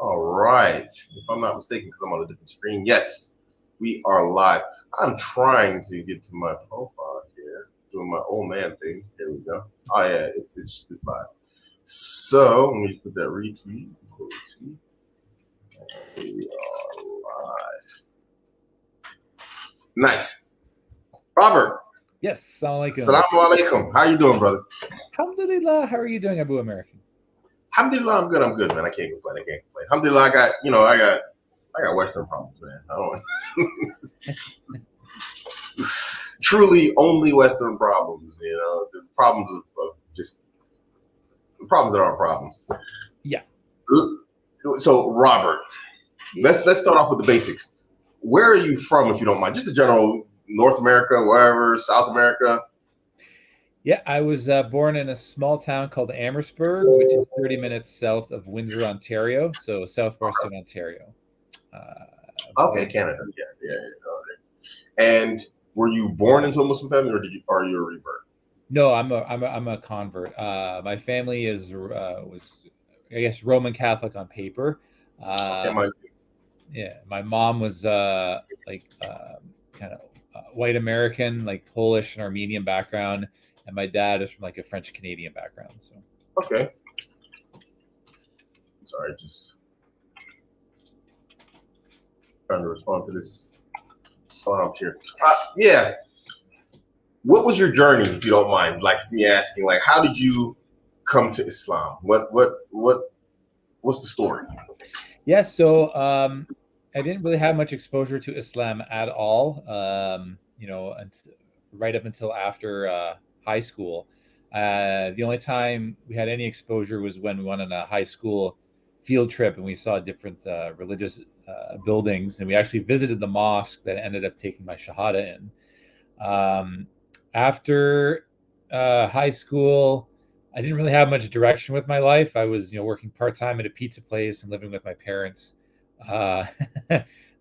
All right. If I'm not mistaken, because I'm on a different screen. Yes, we are live. I'm trying to get to my profile here, doing my old man thing. Here we go. Oh yeah, it's live. So let me just put that retweet. We are live. Nice. Robert. Yes, Assalamu alaikum. How you doing, brother? Alhamdulillah. How are you doing, Abuamerican? Alhamdulillah, I'm good, man. I can't complain. Alhamdulillah, I got Western problems, man. I don't truly only Western problems, the problems of just the problems that aren't problems. Yeah. So, Robert, let's start off with the basics. Where are you from, if you don't mind? Just a general North America, wherever, South America. Yeah, I was born in a small town called Amherstburg, which is 30 minutes south of Windsor, Ontario, so southwestern Ontario. Okay, Canada. Yeah. And were you born into a Muslim family, or are you a revert? No, I'm a convert. My family was, I guess, Roman Catholic on paper. Okay, yeah, my mom was kind of white American, like Polish and Armenian background, and my dad is from like a French Canadian background. So okay. Sorry, just trying to respond to this slump here. Yeah. What was your journey, if you don't mind? Like me asking, like, how did you come to Islam? What's the story? Yeah, so I didn't really have much exposure to Islam at all. Right up until after high school. The only time we had any exposure was when we went on a high school field trip and we saw different religious buildings, and we actually visited the mosque that ended up taking my Shahada in. After high school, I didn't really have much direction with my life. I was, working part-time at a pizza place and living with my parents. I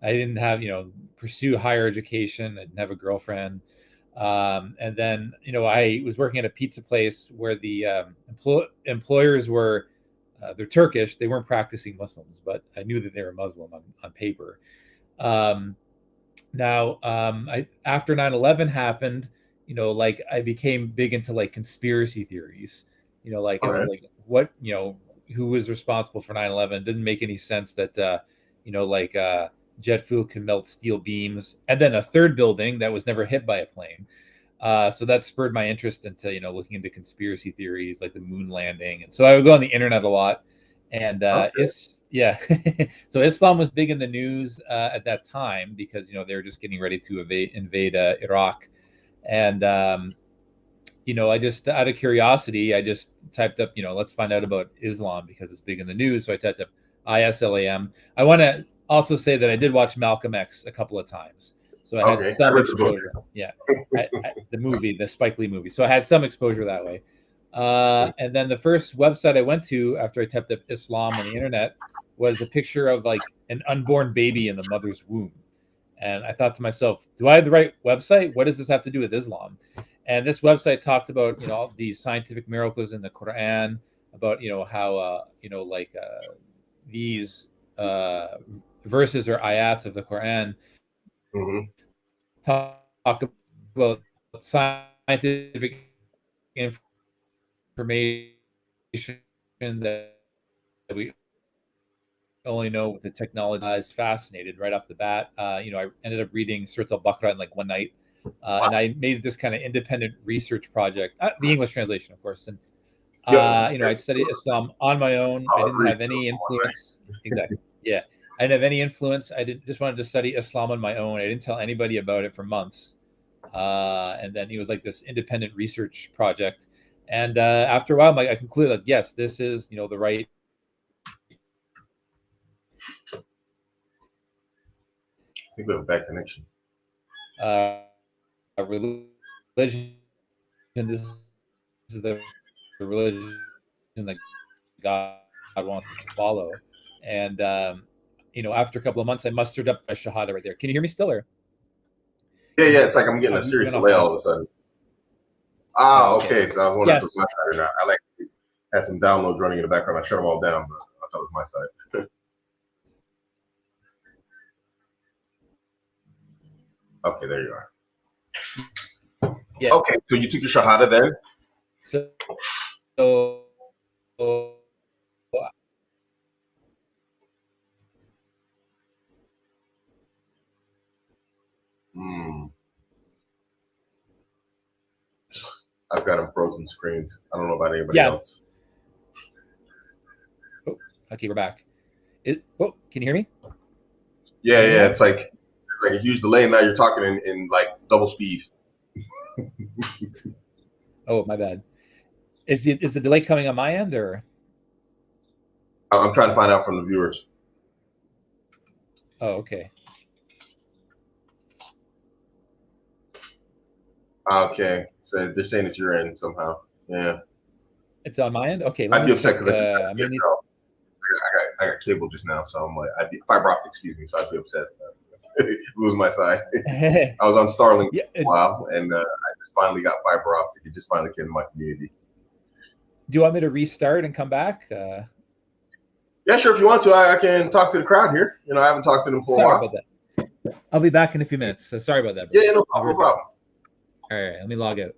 didn't have, pursue higher education. I didn't have a girlfriend. And then, I was working at a pizza place where the employers were, they're Turkish. They weren't practicing Muslims, but I knew that they were Muslim on paper. After 9/11 happened, I became big into like conspiracy theories, who was responsible for 9/11? It didn't make any sense that, jet fuel can melt steel beams, and then a third building that was never hit by a plane. So that spurred my interest into, looking into conspiracy theories like the moon landing. And so I would go on the internet a lot. And so Islam was big in the news at that time because, they were just getting ready to invade Iraq. And, I just, out of curiosity, I just typed up, let's find out about Islam because it's big in the news. So I typed up ISLAM. I want to also say that I did watch Malcolm X a couple of times. So I had some exposure. Yeah. The Spike Lee movie. So I had some exposure that way. And then the first website I went to after I typed up Islam on the internet was a picture of like an unborn baby in the mother's womb. And I thought to myself, do I have the right website? What does this have to do with Islam? And this website talked about, all these scientific miracles in the Quran, about, how, these verses or ayat of the Quran talk about scientific information that we only know with the technology. I was fascinated right off the bat. I ended up reading Surat al-Baqarah in like one night. And I made this kind of independent research project, the English translation, of course. And, I'd studied Islam on my own. I didn't have any influence. Exactly. Yeah. I didn't have any influence. I just wanted to study Islam on my own. I didn't tell anybody about it for months. And then it was like this independent research project. And after a while, I concluded that, yes, this is, the right. I think we have a bad connection. Religion. This is the religion that God wants us to follow. And, after a couple of months, I mustered up my Shahada right there. Can you hear me still? Or? Yeah. It's like I'm getting a serious delay all of a sudden. Okay. So I was wondering if it was my side or not. Had some downloads running in the background. I shut them all down, but I thought it was my side. Okay, there you are. Yeah. Okay, so you took your shahada then? So I've got them frozen screened. I don't know about anybody else. Oh, okay, we're back. Can you hear me? Yeah. It's like a huge delay. Now you're talking in like double speed. Oh, my bad. Is the delay coming on my end, or? I'm trying to find out from the viewers. Oh, okay. Okay, so they're saying that you're in somehow. Yeah, it's on my end. Okay, I'd be upset because I got cable just now, so I'm like, fiber optic, excuse me. So I'd be upset. It was my side. I was on Starlink for a while, and I just finally got fiber optic. It just finally came to my community. Do you want me to restart and come back? Yeah, sure. If you want to, I can talk to the crowd here. You know, I haven't talked to them for a while. Sorry about that. I'll be back in a few minutes. So sorry about that. Bro. Yeah, no problem. All right, let me log out.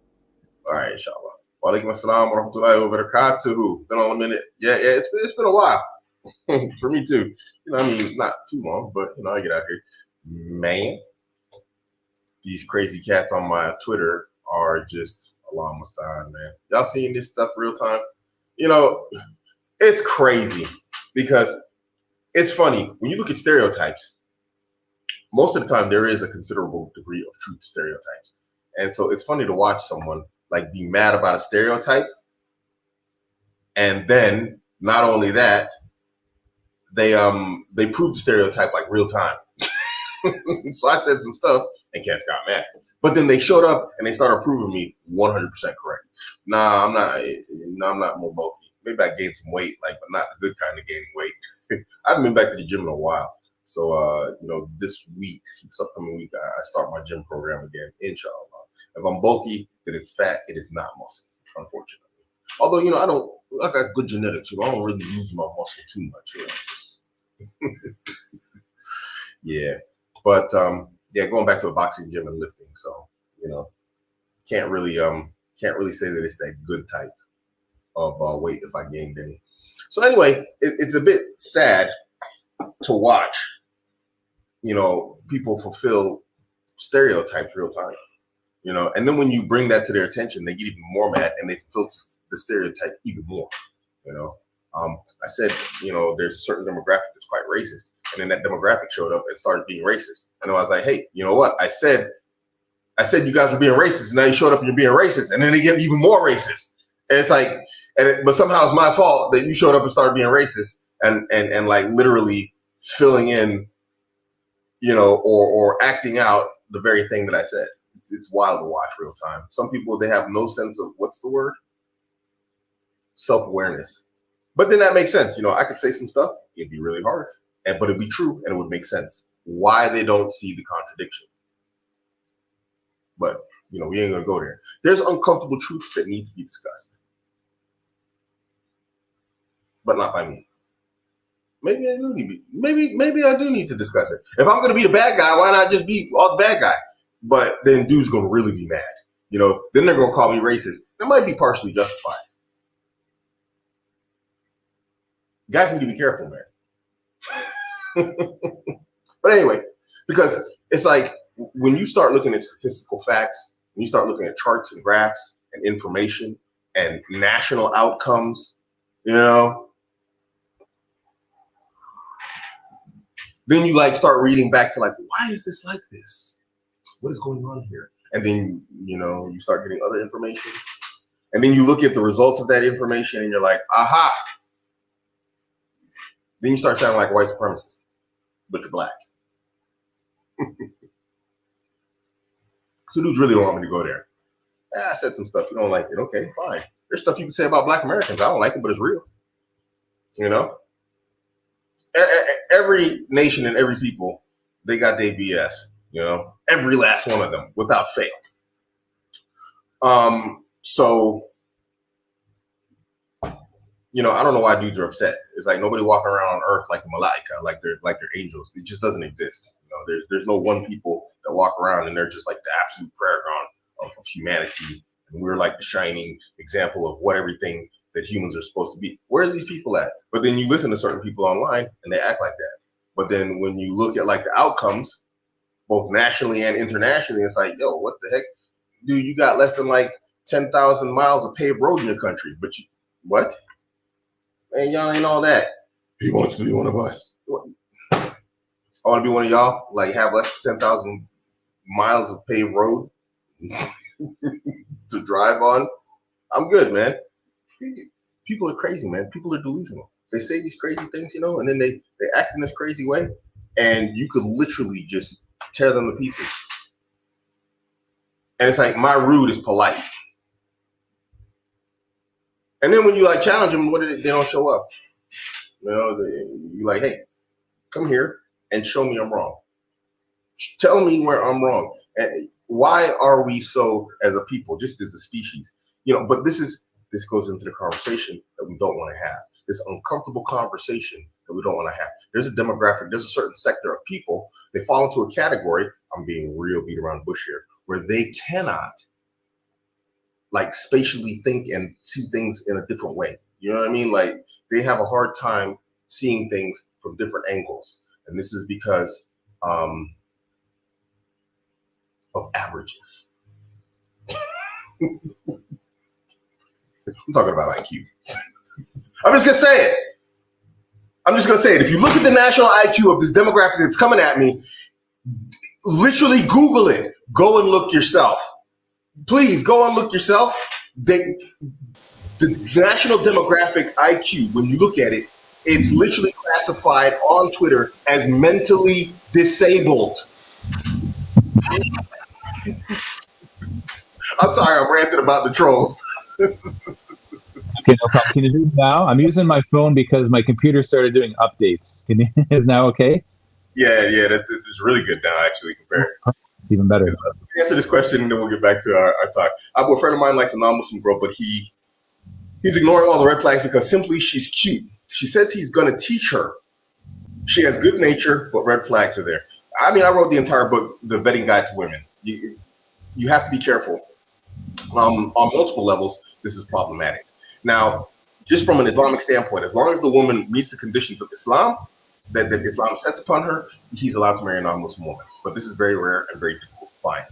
All right, inshallah. Wa alaikum assalam wa rahmatullahi wa barakatuhu. Been on a minute. Yeah, it's been a while. For me too. You know, I mean, not too long, but you know, I get out here. Man, these crazy cats on my Twitter are just Allah Mustaan, man. Y'all seeing this stuff real time? You know, it's crazy because it's funny. When you look at stereotypes, most of the time there is a considerable degree of truth to stereotypes. And so it's funny to watch someone like be mad about a stereotype. And then not only that, they prove the stereotype like real time. So I said some stuff and cats got mad. But then they showed up and they started proving me 100% correct. Nah, I'm not more bulky. Maybe I gained some weight, but not the good kind of gaining weight. I haven't been back to the gym in a while. So, you know, this upcoming week, I start my gym program again, inshallah. If I'm bulky, then it's fat. It is not muscle, unfortunately. Although, you know, I got good genetics. You know, I don't really use my muscle too much. You know? Yeah. But, going back to a boxing gym and lifting. So, you know, can't really say that it's that good type of weight if I gained any. So anyway, it's a bit sad to watch, you know, people fulfill stereotypes real time. You know, and then when you bring that to their attention, they get even more mad and they fulfill the stereotype even more. You know, I said, you know, there's a certain demographic that's quite racist, and then that demographic showed up and started being racist. And I was like, hey, you know what? I said you guys were being racist, and now you showed up and you're being racist, and then they get even more racist. And it's like, but somehow it's my fault that you showed up and started being racist, and like literally filling in, you know, or acting out the very thing that I said. It's wild to watch real time. Some people, they have no sense of, what's the word? Self-awareness. But then that makes sense. You know, I could say some stuff, it'd be really hard, but it'd be true and it would make sense. Why they don't see the contradiction. But, you know, we ain't gonna go there. There's uncomfortable truths that need to be discussed. But not by me. Maybe I do need to discuss it. If I'm gonna be the bad guy, why not just be all the bad guy? But then dude's gonna really be mad. You know, then they're gonna call me racist. That might be partially justified. Guys need to be careful, man. But anyway, because it's like when you start looking at statistical facts, when you start looking at charts and graphs and information and national outcomes, you know, then you like start reading back to like, why is this like this? What is going on here? And then, you know, you start getting other information. And then you look at the results of that information and you're like, aha. Then you start sounding like a white supremacist, but you're black. So dudes really don't want me to go there. I said some stuff. You don't like it. Okay, fine. There's stuff you can say about Black Americans. I don't like it, but it's real. You know? Every nation and every people, they got their BS. You know, every last one of them, without fail. So I don't know why dudes are upset. It's like nobody walking around on Earth like the Malaika, like they're angels. It just doesn't exist. There's no one people that walk around and they're just like the absolute paragon of humanity, and we're like the shining example of what everything that humans are supposed to be. Where's these people at? But then you listen to certain people online and they act like that. But then when you look at like the outcomes, both nationally and internationally, it's like, yo, what the heck? Dude, you got less than like 10,000 miles of paved road in your country. But what? Man, y'all ain't all that. He wants to be one of us. I want to be one of y'all, like have less than 10,000 miles of paved road to drive on. I'm good, man. People are crazy, man. People are delusional. They say these crazy things, and then they act in this crazy way, and you could literally just tear them to pieces. And it's like, my rude is polite. And then when you like challenge them, they don't show up. You're like, hey, come here and show me I'm wrong. Tell me where I'm wrong. And why are we so, as a people, just as a species, but this goes into the conversation that we don't want to have. This uncomfortable conversation that we don't want to have. There's a demographic, there's a certain sector of people, they fall into a category, I'm being real beat around the bush here, where they cannot like spatially think and see things in a different way. You know what I mean? Like they have a hard time seeing things from different angles. And this is because of averages. I'm talking about IQ. I'm just going to say it. If you look at the national IQ of this demographic that's coming at me, literally Google it. Go and look yourself. Please go and look yourself. The national demographic IQ, when you look at it, it's literally classified on Twitter as mentally disabled. I'm sorry, I'm ranting about the trolls. Okay, no problem. Can you do it now? I'm using my phone because my computer started doing updates. Is now okay? Yeah, this is really good now, actually, compared. It's even better. Answer this question and then we'll get back to our talk. A friend of mine likes a non-Muslim girl, but he's ignoring all the red flags because simply she's cute. She says he's going to teach her. She has good nature, but red flags are there. I mean, I wrote the entire book, The Vetting Guide to Women. You have to be careful. On multiple levels, this is problematic. Now, just from an Islamic standpoint, as long as the woman meets the conditions of Islam, that Islam sets upon her, he's allowed to marry a non-Muslim woman. But this is very rare and very difficult to find.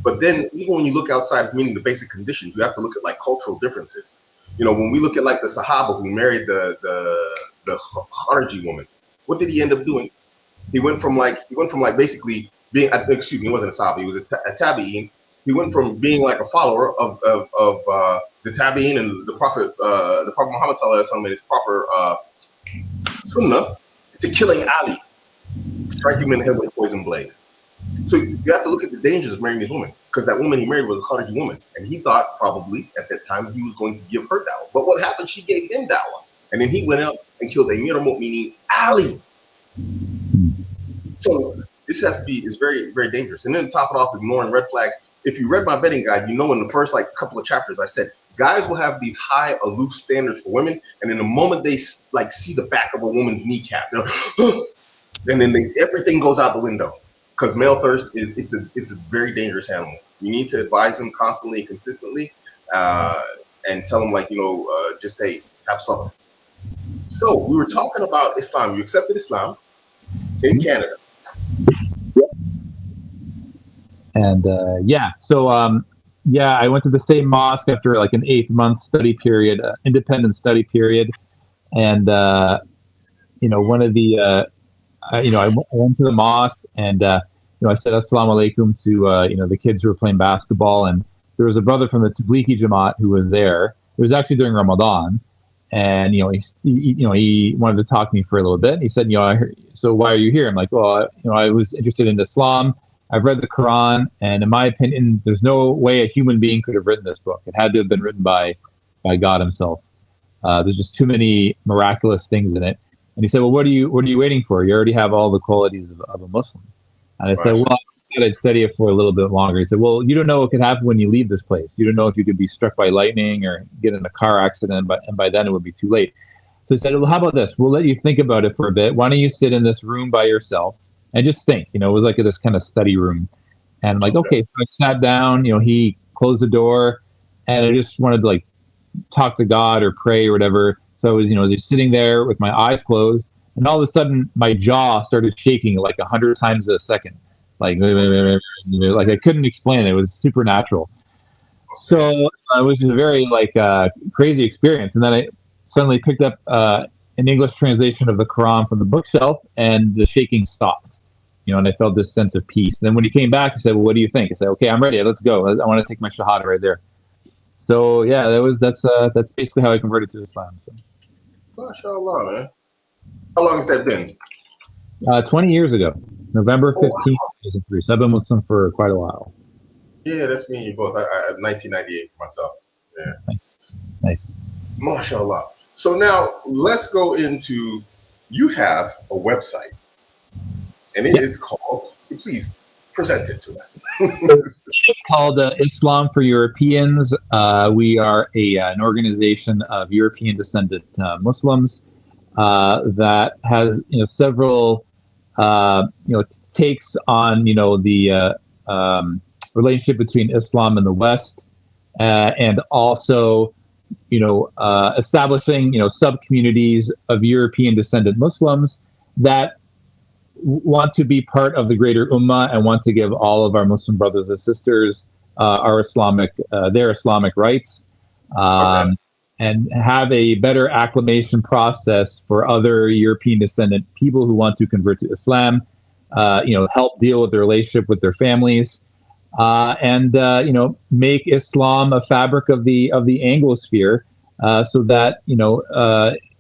But then, even when you look outside of meeting the basic conditions, you have to look at like cultural differences. When we look at like the Sahaba who married the Khariji woman, what did he end up doing? He went from basically being, excuse me, he wasn't a Sahaba, he was a Tabi'in. He went from being like a follower of the Tabi'in and the Prophet Muhammad sallallahu alaihi wasallam and his proper sunnah, to killing Ali, striking him in the head with a poison blade. So you have to look at the dangers of marrying this woman, because that woman he married was a Khariji woman, and he thought probably at that time he was going to give her dawah. But what happened? She gave him dawah, and then he went out and killed Amir al-Mu'minin Ali. So this is very, very dangerous. And then to top it off, ignoring red flags. If you read my vetting guide, in the first couple of chapters, I said guys will have these high, aloof standards for women, and in the moment they see the back of a woman's kneecap, and then everything goes out the window. Because male thirst it's a very dangerous animal. You need to advise them constantly and consistently, and tell them just hey, have some. So we were talking about Islam. You accepted Islam in Canada. And I went to the same mosque after like an 8-month study period, independent study period, and one of the I went to the mosque and I said assalamu alaikum to the kids who were playing basketball, and there was a brother from the Tablighi Jamaat who was there. It was actually during Ramadan, and he wanted to talk to me for a little bit. He said, I heard, so why are you here? I'm like, well, I was interested in Islam. I've read the Quran, and in my opinion, there's no way a human being could have written this book. It had to have been written by God himself. There's just too many miraculous things in it. And he said, well, what are you waiting for? You already have all the qualities of a Muslim. And I said, well, said I'd study it for a little bit longer. He said, well, you don't know what could happen when you leave this place. You don't know if you could be struck by lightning or get in a car accident, and by then it would be too late. So he said, well, how about this? We'll let you think about it for a bit. Why don't you sit in this room by yourself and just think? It was like this kind of study room. And I'm like, okay. So I sat down, he closed the door, and I just wanted to like talk to God or pray or whatever. So I was, just sitting there with my eyes closed, and all of a sudden my jaw started shaking like 100 times a second. Like I couldn't explain it. It was supernatural. So it was just a very crazy experience. And then I suddenly picked up an English translation of the Quran from the bookshelf, and the shaking stopped. And I felt this sense of peace. Then when he came back, he said, well, what do you think? I said, okay, I'm ready. Let's go. I want to take my shahada right there. So yeah, that's basically how I converted to Islam. So. MashaAllah, man. How long has that been? 20 years ago, November 15th, 2003. So I've been Muslim for quite a while. Yeah, that's me and you both. I 1998 for myself. Yeah. Nice. MashaAllah. So now let's go into, you have a website, and it is called, please present it to us. It's called Islam for Europeans. We are an organization of European descendant Muslims that has several takes on the relationship between Islam and the West, and also establishing sub communities of European descendant Muslims that want to be part of the greater ummah and want to give all of our Muslim brothers and sisters their Islamic rights, and have a better acclimation process for other European descendant people who want to convert to Islam. Help deal with their relationship with their families, and make Islam a fabric of the Anglosphere, so that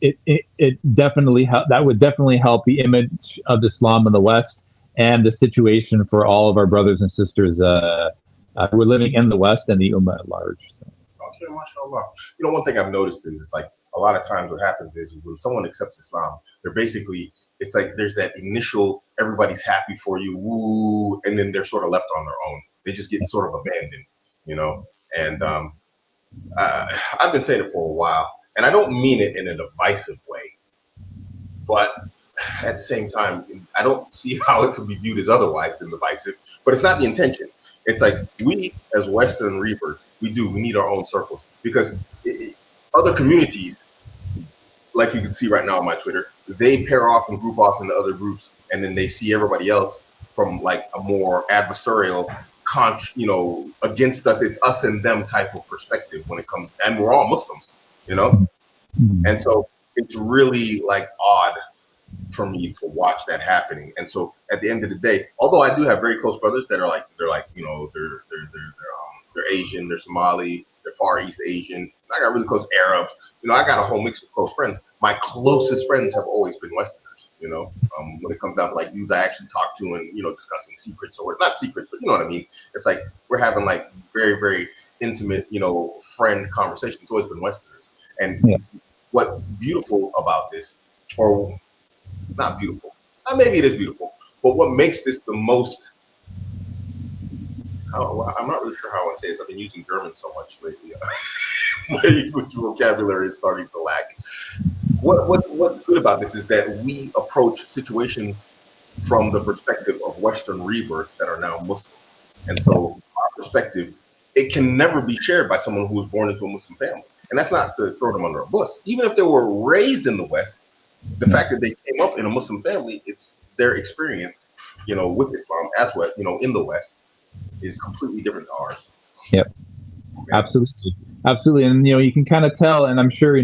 it definitely that would definitely help the image of Islam in the West and the situation for all of our brothers and sisters who are living in the West and the Ummah at large. So. Okay, mashallah. One thing I've noticed is like a lot of times what happens is when someone accepts Islam, they're basically, it's like there's that initial everybody's happy for you, woo, and then they're sort of left on their own. They just get sort of abandoned, And I've been saying it for a while. And I don't mean it in a divisive way, but at the same time, I don't see how it could be viewed as otherwise than divisive, but it's not the intention. It's like we as Western reverts, we need our own circles, because other communities, like you can see right now on my Twitter, they pair off and group off into other groups, and then they see everybody else from like a more adversarial, against us, it's us and them type of perspective when it comes, and we're all Muslims. And so it's really like odd for me to watch that happening. And so at the end of the day, although I do have very close brothers that are they're Asian, they're Somali, they're Far East Asian. I got really close Arabs. I got a whole mix of close friends. My closest friends have always been Westerners. When it comes down to like dudes I actually talk to and discussing secrets, or not secrets, but you know what I mean. It's like we're having like very, very intimate, friend conversations. It's always been Westerners. And what's beautiful about this, or not beautiful, maybe it is beautiful, but what makes this the most, I'm not really sure how I want to say this. I've been using German so much lately. My vocabulary is starting to lack. What's good about this is that we approach situations from the perspective of Western reverts that are now Muslim. And so our perspective, it can never be shared by someone who was born into a Muslim family. And that's not to throw them under a bus. Even if they were raised in the West, the fact that they came up in a Muslim family, it's their experience, with Islam as well, in the West, is completely different to ours. Yep. Absolutely. Absolutely. And, you can kind of tell, and I'm sure,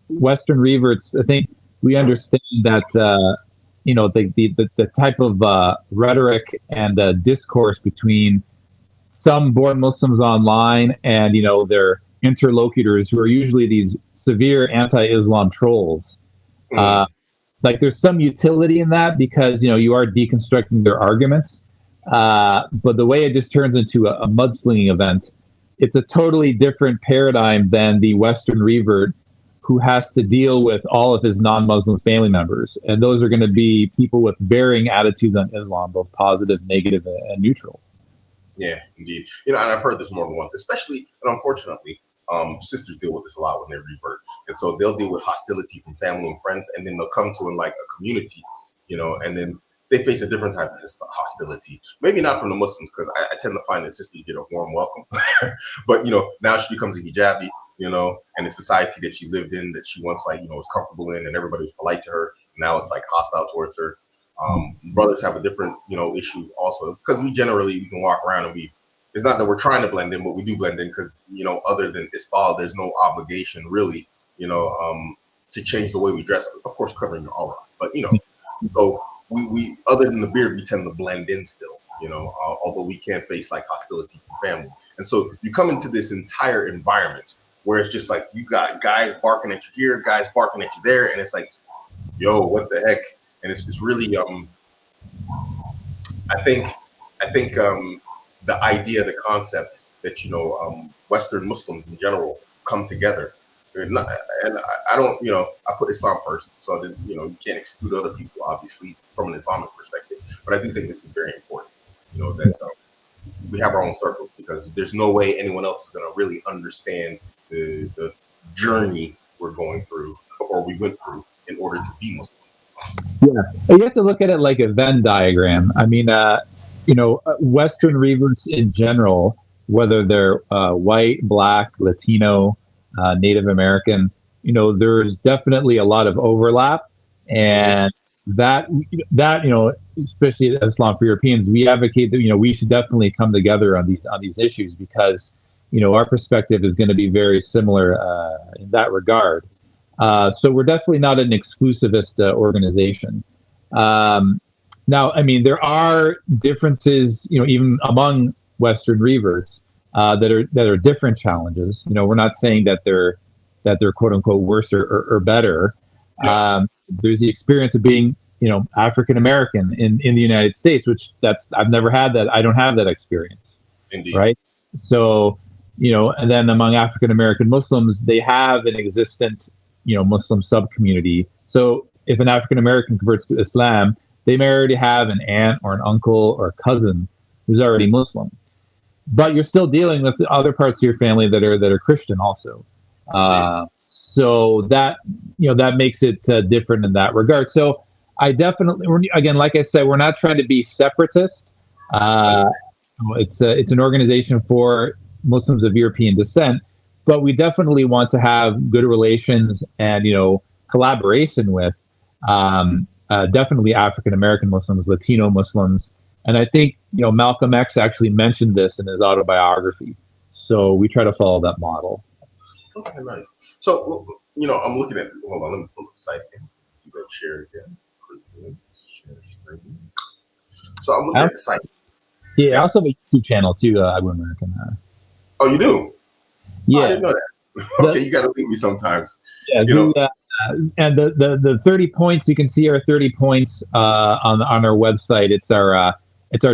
Western reverts, I think we understand that, the type of rhetoric and discourse between some born Muslims online and, their interlocutors, who are usually these severe anti-Islam trolls. Like there's some utility in that, because, you are deconstructing their arguments. But the way it just turns into a mudslinging event, it's a totally different paradigm than the Western revert who has to deal with all of his non-Muslim family members, and those are going to be people with varying attitudes on Islam, both positive, negative, and neutral. Yeah, indeed. And I've heard this more than once, especially, and unfortunately, sisters deal with this a lot when they revert. And so they'll deal with hostility from family and friends, and then they'll come to like a community, and then they face a different type of hostility. Maybe not from the Muslims, because I tend to find that sisters get a warm welcome. But, now she becomes a hijabi, and the society that she lived in, that she once was comfortable in, and everybody was polite to her. Now it's like hostile towards her. Brothers have a different, issue also, because we can walk around and it's not that we're trying to blend in, but we do blend in because, other than Isbal, there's no obligation really, to change the way we dress. Of course, covering your aura, but, so we other than the beard, we tend to blend in still, although we can't face like hostility from family. And so you come into this entire environment where it's just like you got guys barking at you here, guys barking at you there, and it's like, yo, what the heck? And it's really, I think the idea, the concept that, Western Muslims in general come together. And I don't, I put Islam first, so that, you can't exclude other people, obviously, from an Islamic perspective. But I do think this is very important, that we have our own circles, because there's no way anyone else is going to really understand the journey we're going through, or we went through, in order to be Muslim. Yeah, you have to look at it like a Venn diagram. I mean, Western reverts in general, whether they're white, black, Latino, Native American, there's definitely a lot of overlap, and that especially Islam for Europeans, we advocate that we should definitely come together on these issues, because our perspective is going to be very similar in that regard. So we're definitely not an exclusivist organization. Now, I mean, there are differences, even among Western reverts that are different challenges. We're not saying that they're quote unquote worse or better. There's the experience of being, African American in the United States, which I've never had that. I don't have that experience. Indeed. Right. So, and then among African American Muslims, they have an existent, Muslim sub-community. So if an African American converts to Islam, they may already have an aunt or an uncle or a cousin who's already Muslim. But you're still dealing with the other parts of your family that are Christian also. So that that makes it different in that regard. So I definitely, again, like I said, we're not trying to be separatist. It's an organization for Muslims of European descent, but we definitely want to have good relations and collaboration with definitely African American Muslims, Latino Muslims. And I think, Malcolm X actually mentioned this in his autobiography. So we try to follow that model. Okay, nice. So, I'm looking at, hold on, let me pull up the site and do that share again. Present, share screen. So I'm looking at the site. Yeah, I also have a YouTube channel too, Abuamerican. Oh, you do? Yeah. Oh, I didn't know that. Okay, you got to link me sometimes. Yeah, and the 30 points, you can see our 30 points on our website. It's our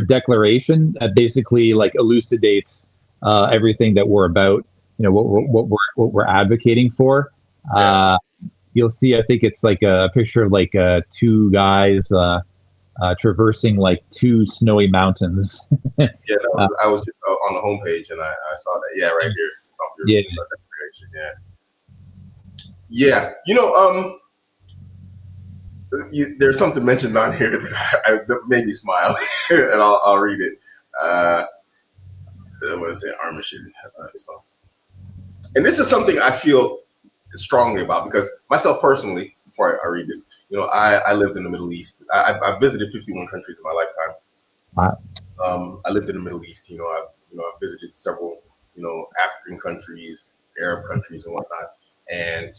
declaration that basically like elucidates everything that we're about, what we're advocating for. You'll see, I think it's like a picture of like two guys traversing like two snowy mountains. Yeah, I was just on the homepage and I saw that. Yeah, right here. Yeah. Yeah. There's something mentioned on here that made me smile, and I'll read it. What is it? Armistice. And this is something I feel strongly about, because myself personally, before I read this, I lived in the Middle East. I visited 51 countries in my lifetime. Wow. I lived in the Middle East. I visited several, African countries, Arab countries, and whatnot. And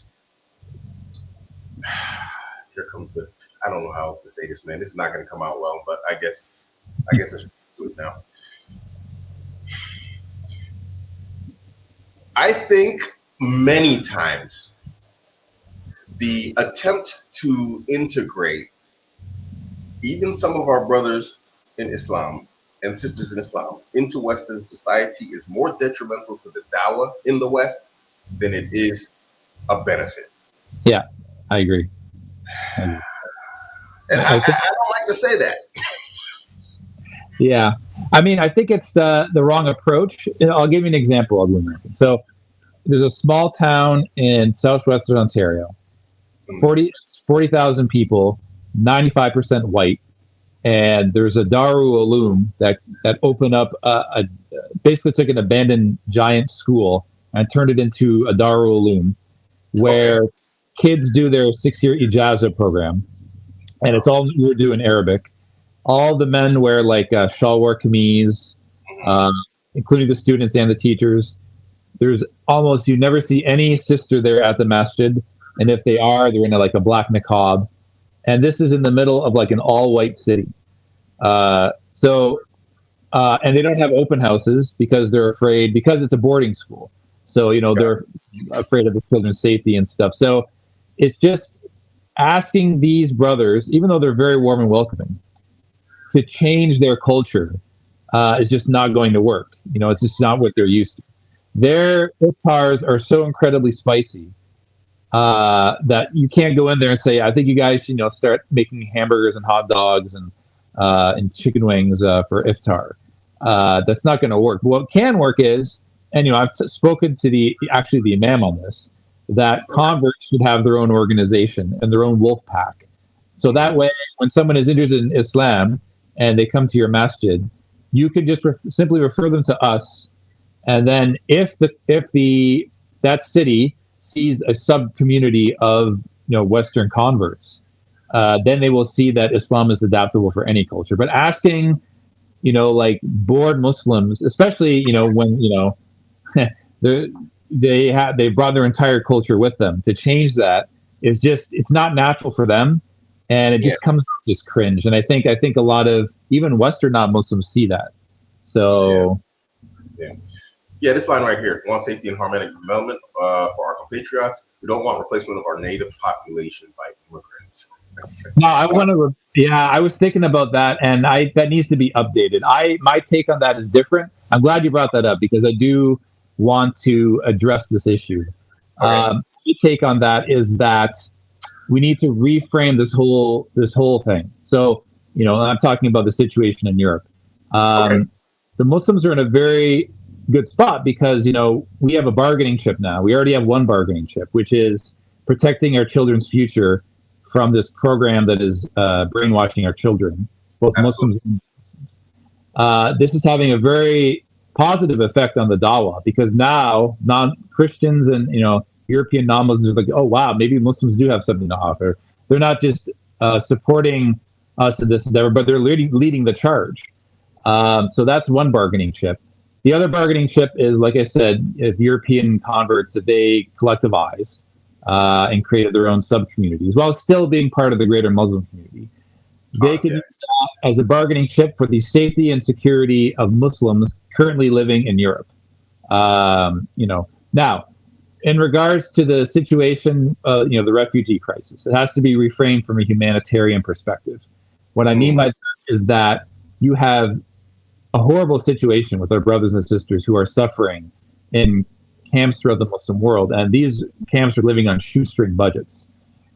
here comes I don't know how else to say this, man. This is not going to come out well, but I guess I should do it now. I think many times the attempt to integrate even some of our brothers in Islam and sisters in Islam into Western society is more detrimental to the Dawah in the West than it is a benefit. Yeah, I agree. And I I think, don't like to say that. yeah. I mean, I think it's the wrong approach. I'll give you an example of Abuamerican. So there's a small town in southwestern Ontario, Mm, 40,000 people, 95% white, and there's a Daru Ulum that opened up basically took an abandoned giant school and turned it into a Daru Ulum okay. where kids do their 6 year ijaza program, and it's all Urdu and Arabic. All the men wear like shalwar kameez, Mhm. um, including the students and the teachers. There's almost you never see any sister there at the masjid, and if they are, they're in like a black niqab. And this is in the middle of like an all-white city. And they don't have open houses because they're afraid because it's a boarding school. So Yeah. they're afraid of the children's safety and stuff. So it's just asking these brothers, even though they're very warm and welcoming, to change their culture is just not going to work. It's just not what they're used to. Their iftars are so incredibly spicy that you can't go in there and say, "I think you guys should, start making hamburgers and hot dogs and chicken wings for iftar." That's not going to work. What can work is, and I've spoken to the imam on this, that converts should have their own organization and their own wolf pack. So that Mhm. way, when someone is interested in Islam and they come to your masjid, you could just simply refer them to us, and then if the that city sees a sub community of Western converts, then they will see that Islam is adaptable for any culture. But asking like bored Muslims, especially when they they brought their entire culture with them, to change that is just it's not natural for them, and it Yeah. just comes just cringe. And I think a lot of even Western non-Muslims see that. Yeah. So Yeah. Yeah, this line right here: we want safety and harmonic development for our compatriots. We don't want replacement of our native population by immigrants. no, I want to. Yeah, I was thinking about that, and that needs to be updated. My take on that is different. I'm glad you brought that up because I do want to address this issue. Okay. My take on that is that we need to reframe this whole thing. So, I'm talking about the situation in Europe. Okay. The Muslims are in a very good spot because we have a bargaining chip now. We already have one bargaining chip, which is protecting our children's future from this program that is brainwashing our children, both Absolutely. Muslims. This is having a very positive effect on the Dawah because now non-Christians and European non-Muslims are like, oh wow, maybe Muslims do have something to offer. They're not just supporting us in this endeavor, but they're leading the charge. So that's one bargaining chip. The other bargaining chip is, like I said, if European converts, if they collectivize and created their own sub communities while still being part of the greater Muslim community, they could Yeah. use that as a bargaining chip for the safety and security of Muslims currently living in Europe. Now, in regards to the situation, the refugee crisis, it has to be reframed from a humanitarian perspective. What I mean Mm, by that is that you have a horrible situation with our brothers and sisters who are suffering in camps throughout the Muslim world, and these camps are living on shoestring budgets.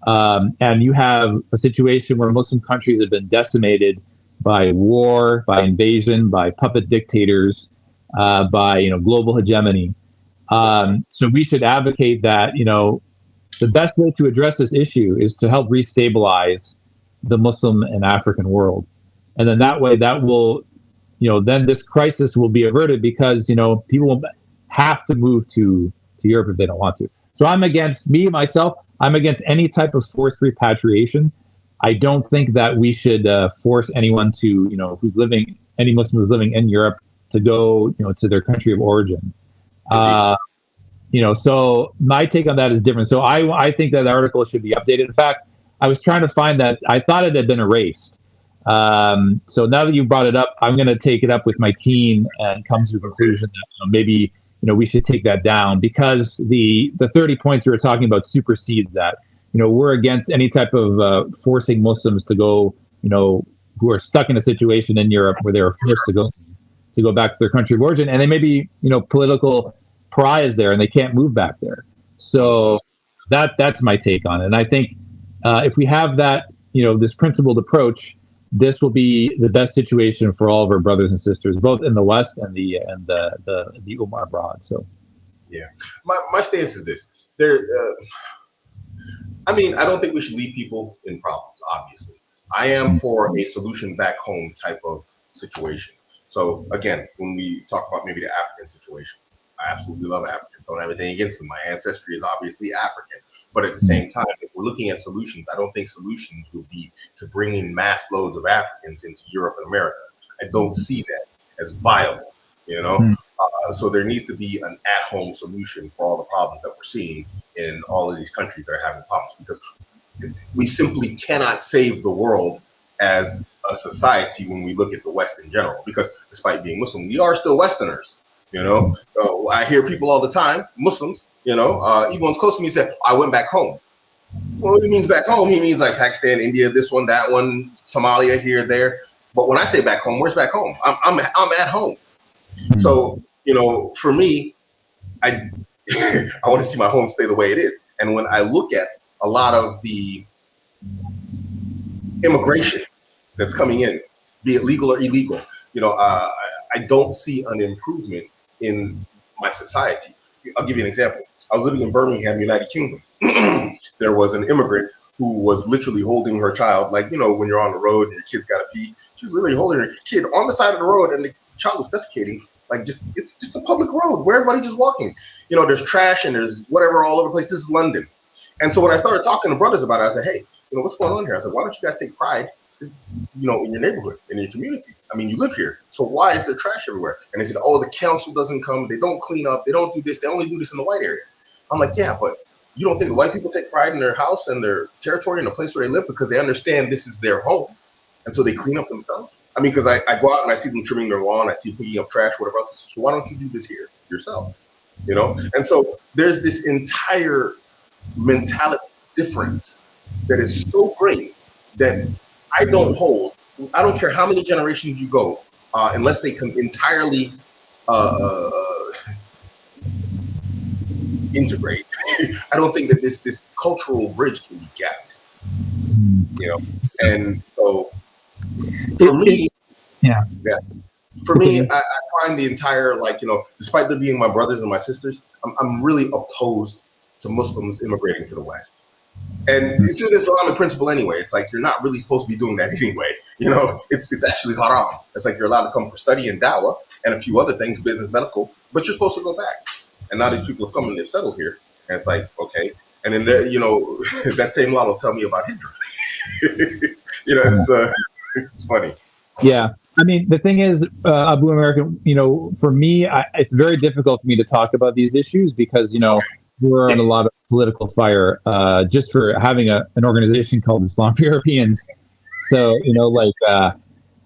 And you have a situation where Muslim countries have been decimated by war, by invasion, by puppet dictators, by global hegemony. So we should advocate that the best way to address this issue is to help restabilize the Muslim and African world, and then that way that will then this crisis will be averted because people will have to move to Europe if they don't want to. So I'm against myself. I'm against any type of forced repatriation. I don't think that we should force anyone to any Muslim who's living in Europe to go to their country of origin. indeed. Uh, so my take on that is different. So I think that article should be updated. In fact, I was trying to find that. I thought it had been erased. So now that you brought it up, I'm going to take it up with my team and come to the Okay. conclusion that maybe we should take that down because the 30 points we were talking about supersedes that. We're against any type of forcing Muslims to go. Who are stuck in a situation in Europe where they were forced to go back to their country of origin, and they may be political pariahs there and they can't move back there. Hmm. So That's my take on it. And I think if we have that, this principled approach, this will be the best situation for all of our brothers and sisters, both in the West and the ummah abroad. So, yeah, my stance is this: I don't think we should leave people in problems. Obviously, I am for a solution back home type of situation. So again, when we talk about maybe the African situation, I absolutely love Africans. Don't have anything against them. My ancestry is obviously African. But at the same time, if we're looking at solutions, I don't think solutions would be to bring in mass loads of Africans into Europe and America. I don't see that as viable, So there needs to be an at-home solution for all the problems that we're seeing in all of these countries that are having problems, because we simply cannot save the world as a society when we look at the West in general, because despite being Muslim, we are still Westerners. I hear people all the time, Muslims, even ones close to me say, I went back home. Well, what he means back home, he means like Pakistan, India, this one, that one, Somalia, here, there. But when I say back home, where's back home? I'm at home. So, for me, I I want to see my home stay the way it is. And when I look at a lot of the immigration that's coming in, be it legal or illegal, I don't see an improvement in my society. I'll give you an example. I was living in Birmingham, United Kingdom. There was an immigrant who was literally holding her child, like, when you're on the road and your kid's got to pee. She was literally holding her kid on the side of the road, and the child was defecating. Like, it's just a public road where everybody's just walking. There's trash and there's whatever all over the place. This is London. And so when I started talking to brothers about it, I said, hey, what's going on here? I said, why don't you guys take pride, in your neighborhood, in your community? I mean, you live here. So why is there trash everywhere? And they said, oh, the council doesn't come. They don't clean up. They don't do this. They only do this in the white areas. I'm like, yeah, but you don't think the white people take pride in their house and their territory and the place where they live because they understand this is their home? And so they clean up themselves. I mean, because I go out and I see them trimming their lawn. I see them picking up trash, whatever else. So why don't you do this here yourself? And so there's this entire mentality difference that is so great that I don't hold. I don't care how many generations you go, unless they can entirely integrate. I don't think that this cultural bridge can be gapped. And so for me, for me, I find the entire, despite them being my brothers and my sisters, I'm really opposed to Muslims immigrating to the West. And it's an Islamic principle anyway. It's like you're not really supposed to be doing that anyway. It's actually haram. It's like you're allowed to come for study and Dawah and a few other things, business, medical, but you're supposed to go back. And now these people have come and they've settled here. And it's like, okay. And then, that same law will tell me about Hijra. It's funny. Yeah. I mean, the thing is, Abuamerican, for me, it's very difficult for me to talk about these issues because, we're on a lot of political fire just for having an organization called Islam for Europeans. So,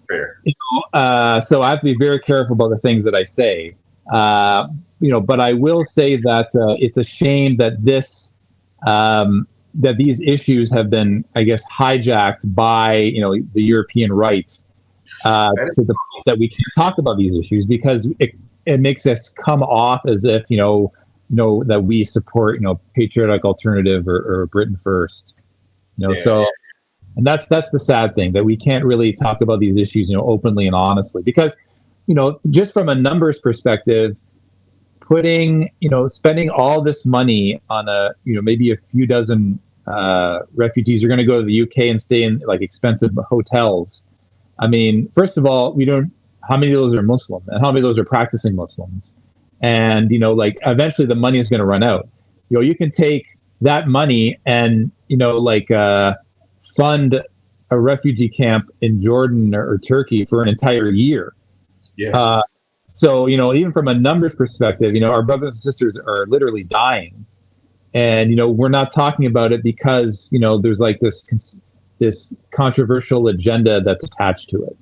fair. So I have to be very careful about the things that I say. But I will say that it's a shame that that these issues have been, I guess, hijacked by, the European right that we can't talk about these issues because it makes us come off as if, that we support, patriotic alternative or Britain first, so, and that's the sad thing, that we can't really talk about these issues, openly and honestly, because, just from a numbers perspective, spending all this money on maybe a few dozen refugees are going to go to the UK and stay in expensive hotels. I mean, first of all, how many of those are Muslim and how many of those are practicing Muslims? And, eventually the money is going to run out. You can take that money and, fund a refugee camp in Jordan or Turkey for an entire year. Yes. So, even from a numbers perspective, our brothers and sisters are literally dying. And, we're not talking about it because, there's this controversial agenda that's attached to it.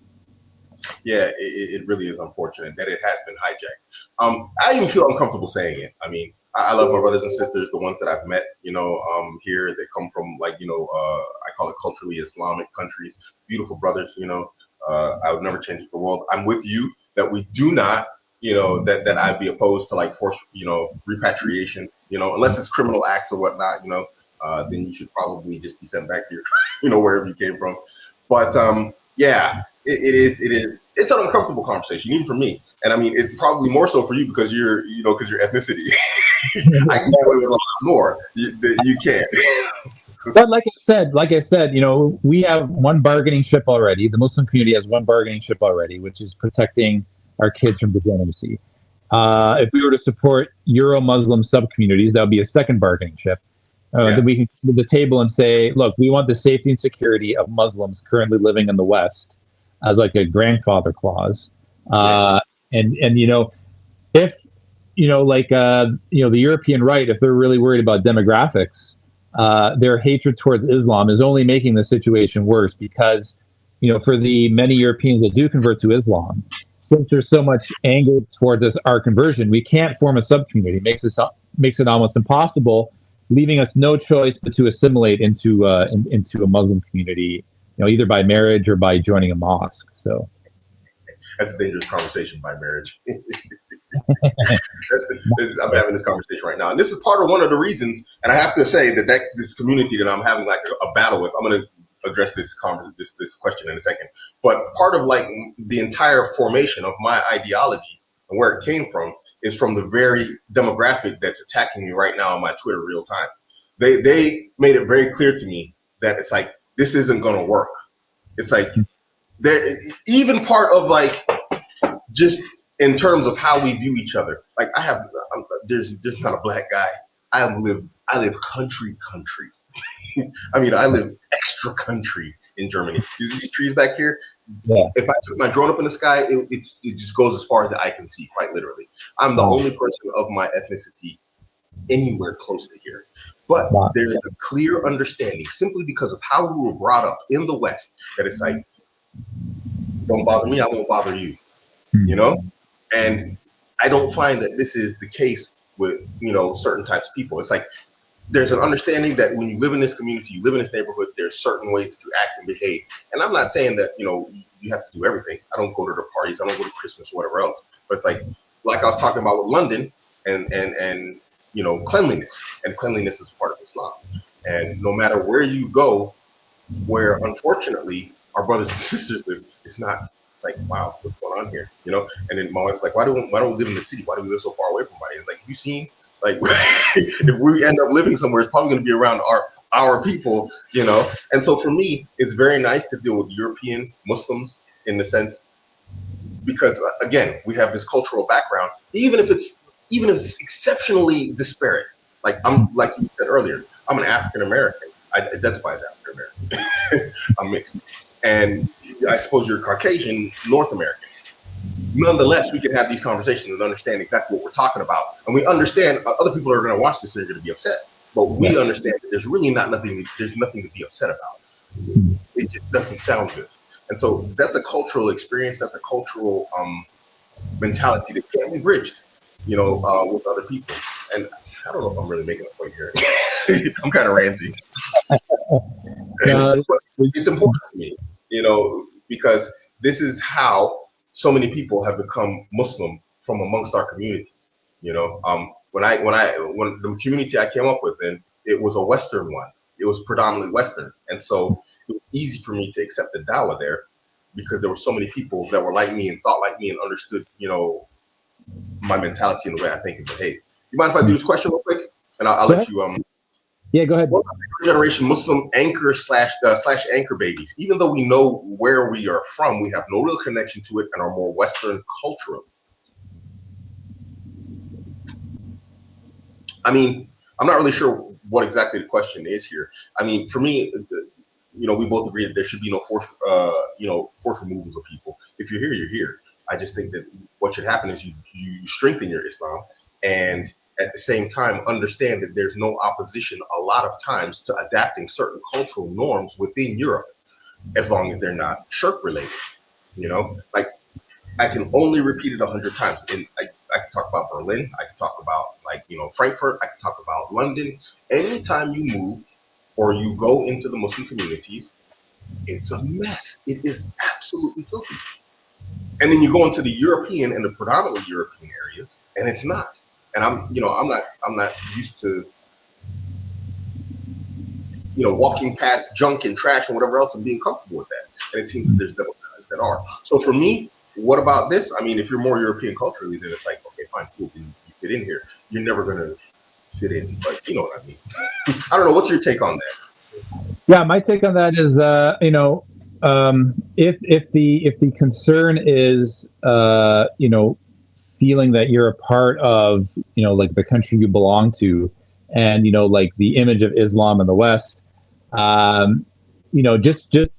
Yeah, it really is unfortunate that it has been hijacked. I even feel uncomfortable saying it. I mean, I love my brothers and sisters, the ones that I've met, here. They come from I call it culturally Islamic countries. Beautiful brothers, I would never change the world. I'm with you that we do not, that I'd be opposed to forced, repatriation, unless it's criminal acts or whatnot, then you should probably just be sent back to your, wherever you came from. But yeah, it is. It's an uncomfortable conversation, even for me. And I mean, it's probably more so for you because your ethnicity. I can get away with a lot more. You can't. But like I said, we have one bargaining chip already. The Muslim community has one bargaining chip already, which is protecting our kids from degeneracy. If we were to support Euro-Muslim sub-communities, that would be a second bargaining chip. That we can come to the table and say, look, we want the safety and security of Muslims currently living in the West as like a grandfather clause. And if the European right, if they're really worried about demographics, their hatred towards Islam is only making the situation worse because, for the many Europeans that do convert to Islam, since there's so much anger towards our conversion, we can't form a subcommunity. It makes it almost impossible, leaving us no choice but to assimilate into a Muslim community, either by marriage or by joining a mosque. So that's a dangerous conversation, by marriage. I'm having this conversation right now, and this is part of one of the reasons. And I have to say that this community that I'm having like a battle with, I'm going to address this question in a second. But part of like the entire formation of my ideology and where it came from is from the very demographic that's attacking me right now on my Twitter real time. They made it very clear to me that it's like this isn't going to work. It's like even part of like just in terms of how we view each other. Like there's not a black guy. I live country. I mean, I live extra country in Germany. You see these trees back here? Yeah. If I took my drone up in the sky, it just goes as far as the eye can see, quite literally. I'm the only person of my ethnicity anywhere close to here. But there's a clear understanding, simply because of how we were brought up in the West, that it's like, don't bother me, I won't bother you. And I don't find that this is the case with, certain types of people. It's like, there's an understanding that when you live in this community, you live in this neighborhood, there's certain ways that you act and behave. And I'm not saying that, you have to do everything. I don't go to the parties. I don't go to Christmas or whatever else. But it's like I was talking about with London and cleanliness. And cleanliness is part of Islam. And no matter where you go, where unfortunately our brothers and sisters live, it's like, wow, what's going on here? And then my wife's like, why don't we live in the city? Why do we live so far away from everybody? It's like, have you seen, like, if we end up living somewhere, it's probably going to be around our people, And so for me, it's very nice to deal with European Muslims in the sense, because again, we have this cultural background, even if it's exceptionally disparate. Like you said earlier, I'm an African American. I identify as African American. I'm mixed. And I suppose you're Caucasian, North American. Nonetheless, we can have these conversations and understand exactly what we're talking about. And we understand other people are going to watch this and they're going to be upset. But we understand that there's really nothing to be upset about. It just doesn't sound good. And so that's a cultural experience. That's a cultural mentality that can't be bridged, with other people. And I don't know if I'm really making a point here. I'm kind of ranty. But it's important to me, because this is how so many people have become Muslim from amongst our communities. When the community I came up with, it was a Western one. It was predominantly Western. And so it was easy for me to accept the Dawah there because there were so many people that were like me and thought like me and understood, my mentality and the way I think and behave. You mind if I do this question real quick? And I'll let you Yeah, go ahead. What about generation Muslim anchor slash anchor babies? Even though we know where we are from, we have no real connection to it and are more Western culturally. I mean, I'm not really sure what exactly the question is here. I mean, for me, we both agree that there should be no forced removals of people. If you're here, you're here. I just think that what should happen is you strengthen your Islam and at the same time understand that there's no opposition a lot of times to adapting certain cultural norms within Europe, as long as they're not shirk related. Like I can only repeat it 100 times. And I can talk about Berlin. I can talk about Frankfurt. I can talk about London. Anytime you move or you go into the Muslim communities, it's a mess. It is absolutely filthy. And then you go into the European and the predominantly European areas, and it's not. and I'm not used to, walking past junk and trash and whatever else and being comfortable with that. And it seems that there's double guys that are. So for me, what about this? I mean, if you're more European culturally, then it's like, okay, fine, cool, you fit in here. You're never gonna fit in, but you know what I mean. I don't know. What's your take on that? Yeah, my take on that is, if the concern is, feeling that you're a part of, like the country you belong to, and like the image of Islam in the West, just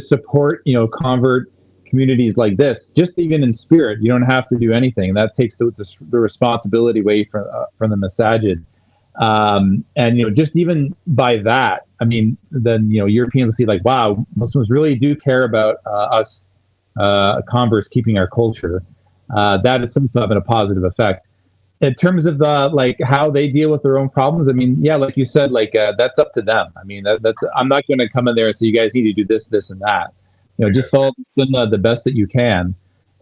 support, convert communities like this, just even in spirit. You don't have to do anything. That takes the responsibility away from the masajid. And just even by that, I mean, then Europeans see like, wow, Muslims really do care about us converts keeping our culture. That is something having a positive effect. In terms of how they deal with their own problems, I mean, yeah, like you said, that's up to them. I mean, that's I'm not going to come in there and say you guys need to do this, this, and that. Just follow the sunnah the best that you can.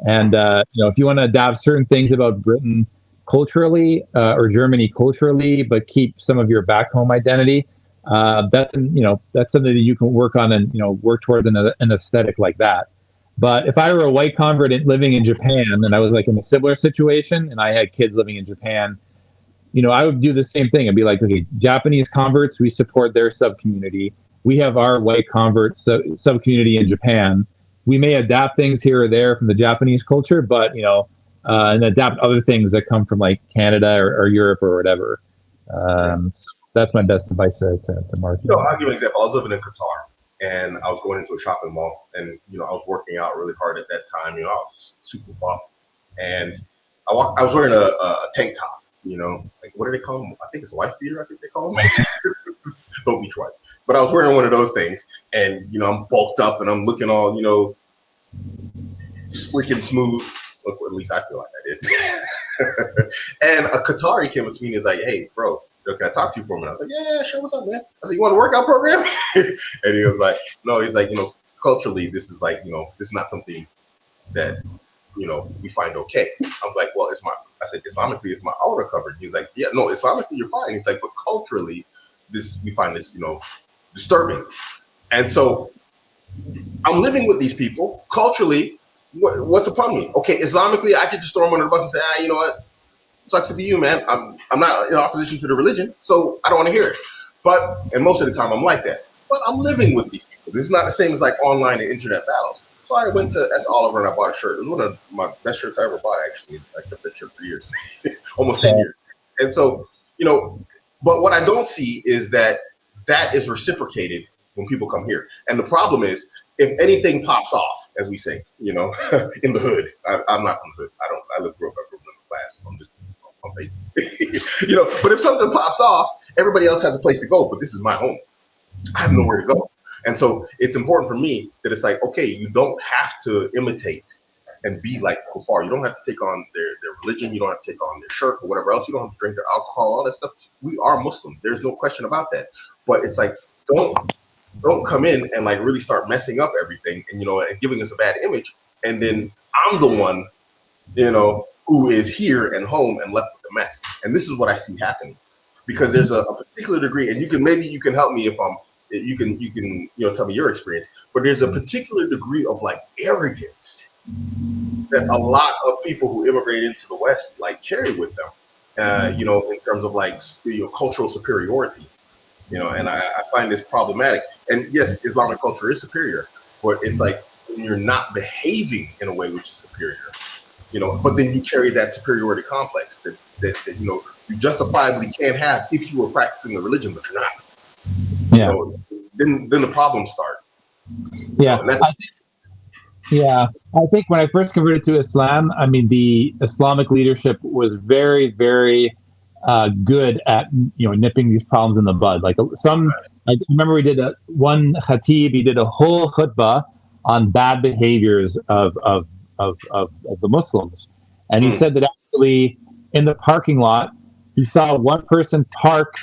And if you want to adapt certain things about Britain culturally or Germany culturally, but keep some of your back home identity, that's something that you can work on and work towards an aesthetic like that. But if I were a white convert living in Japan and I was like in a similar situation and I had kids living in Japan, I would do the same thing. I'd be like, okay, Japanese converts, we support their sub community. We have our white convert sub community in Japan. We may adapt things here or there from the Japanese culture, but and adapt other things that come from like Canada or Europe or whatever. So that's my best advice to Mark. I'll give you an example. I was living in Qatar and I was going into a shopping mall and, I was working out really hard at that time. I was super buff and I was wearing a tank top, like what do they call them? I think it's a wife beater. I think they call them. Don't be twice. But I was wearing one of those things and, I'm bulked up and I'm looking all, slick and smooth. Look, at least I feel like I did. And a Qatari came up to me and he's like, hey, bro, can I talk to you for a minute? I was like, yeah, sure. What's up, man? I said, you want a workout program? And he was like, no, he's like, culturally, this is like, this is not something that, we find okay. I was like, well, I said, Islamically, it's my aura covered. He's like, yeah, no, Islamically, you're fine. He's like, but culturally, we find this, disturbing. And so I'm living with these people. Culturally, what's upon me? Okay, Islamically, I could just throw them under the bus and say, you know what? Sucks to be you, man. I'm not in opposition to the religion, so I don't want to hear it. And most of the time, I'm like that. But I'm living with these people. This is not the same as like online and internet battles. So I went to S. Oliver and I bought a shirt. It was one of my best shirts I ever bought, actually. I kept that shirt for years, almost 10 years. And so, but what I don't see is that is reciprocated when people come here. And the problem is, if anything pops off, as we say, in the hood, I'm not from the hood. I grew up from middle class. I'm fake. But if something pops off, everybody else has a place to go, but this is my home. I have nowhere to go. And so it's important for me that it's like, okay, you don't have to imitate and be like kuffar. You don't have to take on their religion. You don't have to take on their shirk or whatever else. You don't have to drink their alcohol, all that stuff. We are Muslims. There's no question about that. But it's like, don't come in and like really start messing up everything and, and giving us a bad image. And then I'm the one, who is here and home and left with the mess. And this is what I see happening because there's a particular degree, and you can help me if you can tell me your experience, but there's a particular degree of like arrogance that a lot of people who immigrate into the West like carry with them, in terms of like cultural superiority, and I find this problematic. And yes, Islamic culture is superior, but it's like when you're not behaving in a way which is superior, but then you carry that superiority complex that you justifiably can't have if you were practicing the religion, but you're not. Yeah. Then the problems start. Yeah. I think when I first converted to Islam, I mean, the Islamic leadership was very, very good at nipping these problems in the bud. Like I remember we did one khatib. He did a whole khutbah on bad behaviors of the Muslims, and he said that actually in the parking lot he saw one person park